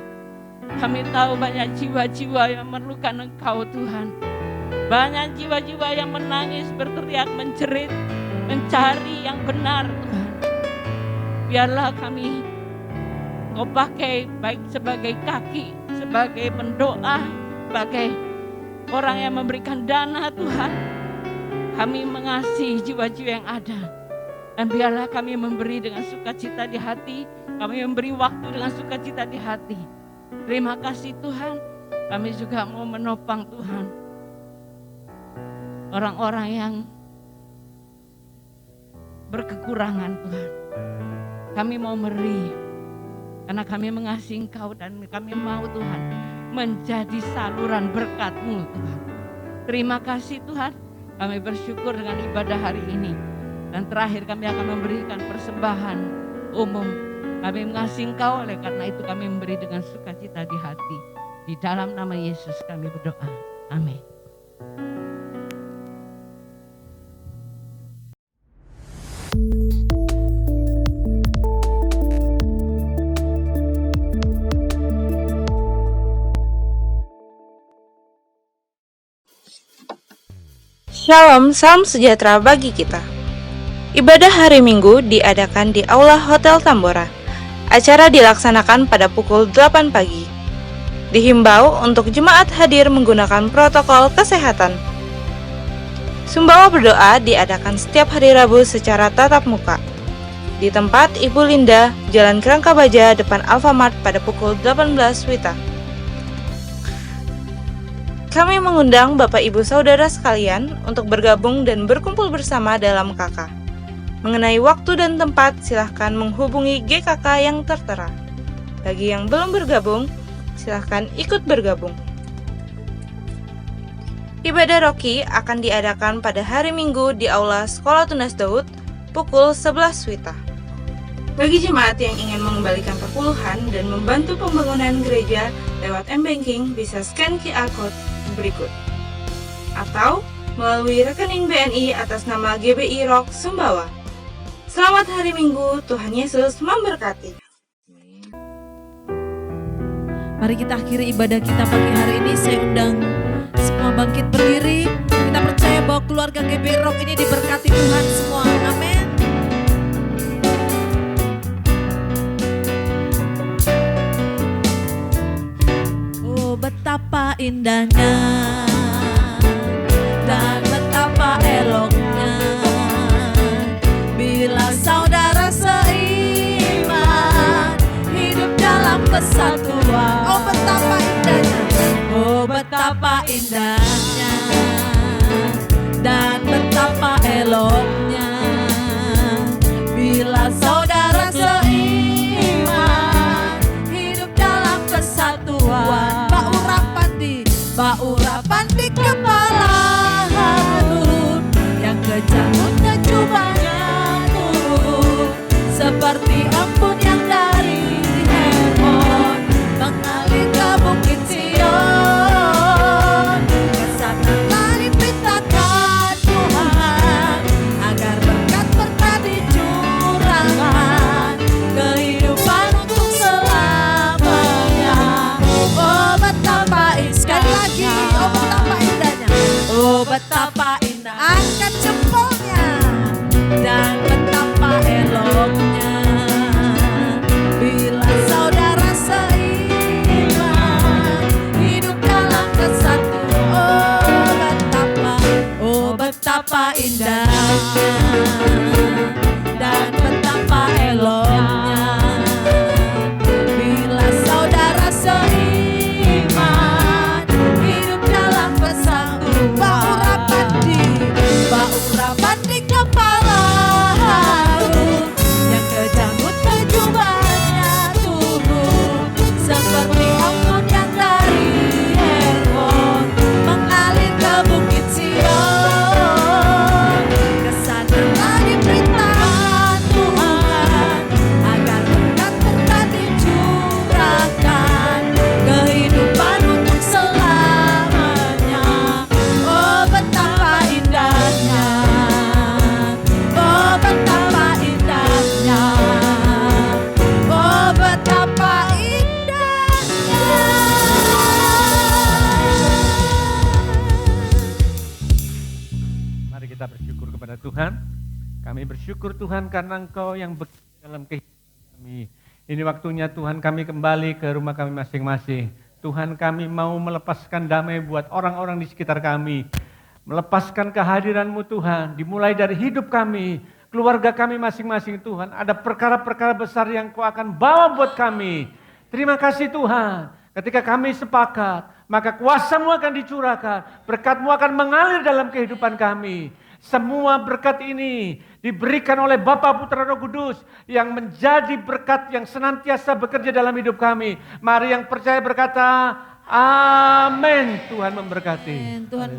Kami tahu banyak jiwa-jiwa yang memerlukan Engkau Tuhan. Banyak jiwa-jiwa yang menangis, berteriak, menjerit, mencari yang benar Tuhan. Biarlah kami Kau pakai baik sebagai kaki, sebagai pendoa, sebagai orang yang memberikan dana Tuhan. Kami mengasihi jiwa-jiwa yang ada. Dan biarlah kami memberi dengan sukacita di hati. Kami memberi waktu dengan sukacita di hati. Terima kasih Tuhan, kami juga mau menopang Tuhan. Orang-orang yang berkekurangan Tuhan. Kami mau beri, karena kami mengasihi Engkau dan kami mau Tuhan menjadi saluran berkat-Mu Tuhan. Terima kasih Tuhan, kami bersyukur dengan ibadah hari ini. Dan terakhir kami akan memberikan persembahan umum. Kami mengasihi Engkau, oleh karena itu kami memberi dengan sukacita di hati. Di dalam nama Yesus kami berdoa. Amin. Shalom, salam sejahtera bagi kita. Ibadah hari Minggu diadakan di Aula Hotel Tambora. Acara dilaksanakan pada pukul 8 pagi. Dihimbau untuk jemaat hadir menggunakan protokol kesehatan. Sumbawa berdoa diadakan setiap hari Rabu secara tatap muka. Di tempat Ibu Linda, Jalan Kerangka Baja, depan Alfamart pada pukul 18 WITA. Kami mengundang Bapak Ibu Saudara sekalian untuk bergabung dan berkumpul bersama dalam KK. Mengenai waktu dan tempat, silahkan menghubungi GKK yang tertera. Bagi yang belum bergabung, silahkan ikut bergabung. Ibadah Roki akan diadakan pada hari Minggu di Aula Sekolah Tunas Daud pukul 11 WITA. Bagi jemaat yang ingin mengembalikan perpuluhan dan membantu pembangunan gereja lewat M-Banking, bisa scan QR Code berikut. Atau melalui rekening BNI atas nama GBI Rock Sumbawa. Selamat hari Minggu, Tuhan Yesus memberkati. Mari kita akhiri ibadah kita pagi hari ini. Saya undang semua bangkit berdiri. Kita percaya bahwa keluarga GBI Rock ini diberkati Tuhan semua. Amin. Oh, betapa indahnya dan betapa eloknya bila saudara seiman hidup dalam kesatuan. Oh, betapa indahnya. Oh, betapa indahnya dan betapa eloknya bila saudara seiman hidup dalam kesatuan. Baurapan di kepala Harun, yang kejangutnya jubahnya turun seperti embun yang dari Hermon mengalir ke bukit Sion. Kesananlah diperintahkan Tuhan agar berkat-berkat dicurahkan kehidupan untuk selamanya. Oh, betapa sekali lagi, oh betapa indahnya, oh betapa indah, angkat jempolnya, dan betapa eloknya bila saudara seiman hidup dalam kesatuan. Oh betapa indahnya dan betapa eloknya bila saudara seiman hidup dalam kesatuan. Baurapan di kepala Harun, yang kejanggutnya jubahnya turun seperti embun yang dari Hermon mengalir ke bukit Sion. Kesananlah diperintahkan Tuhan agar berkat-berkat dicurahkan kehidupan untuk selamanya. Oh betapa indahnya, oh betapa indahnya, oh betapa indahnya. Mari kita bersyukur kepada Tuhan. Kami bersyukur Tuhan karena Engkau yang bekerja dalam kehidupan kami. Ini waktunya Tuhan kami kembali ke rumah kami masing-masing. Tuhan kami mau melepaskan damai buat orang-orang di sekitar kami. Melepaskan kehadiran-Mu Tuhan. Dimulai dari hidup kami, keluarga kami masing-masing Tuhan. Ada perkara-perkara besar yang Kau akan bawa buat kami. Terima kasih Tuhan. Ketika kami sepakat, maka kuasa-Mu akan dicurahkan. Berkat-Mu akan mengalir dalam kehidupan kami. Semua berkat ini diberikan oleh Bapa, Putra, Roh Kudus yang menjadi berkat yang senantiasa bekerja dalam hidup kami. Mari yang percaya berkata, amin. Tuhan memberkati. Tuhan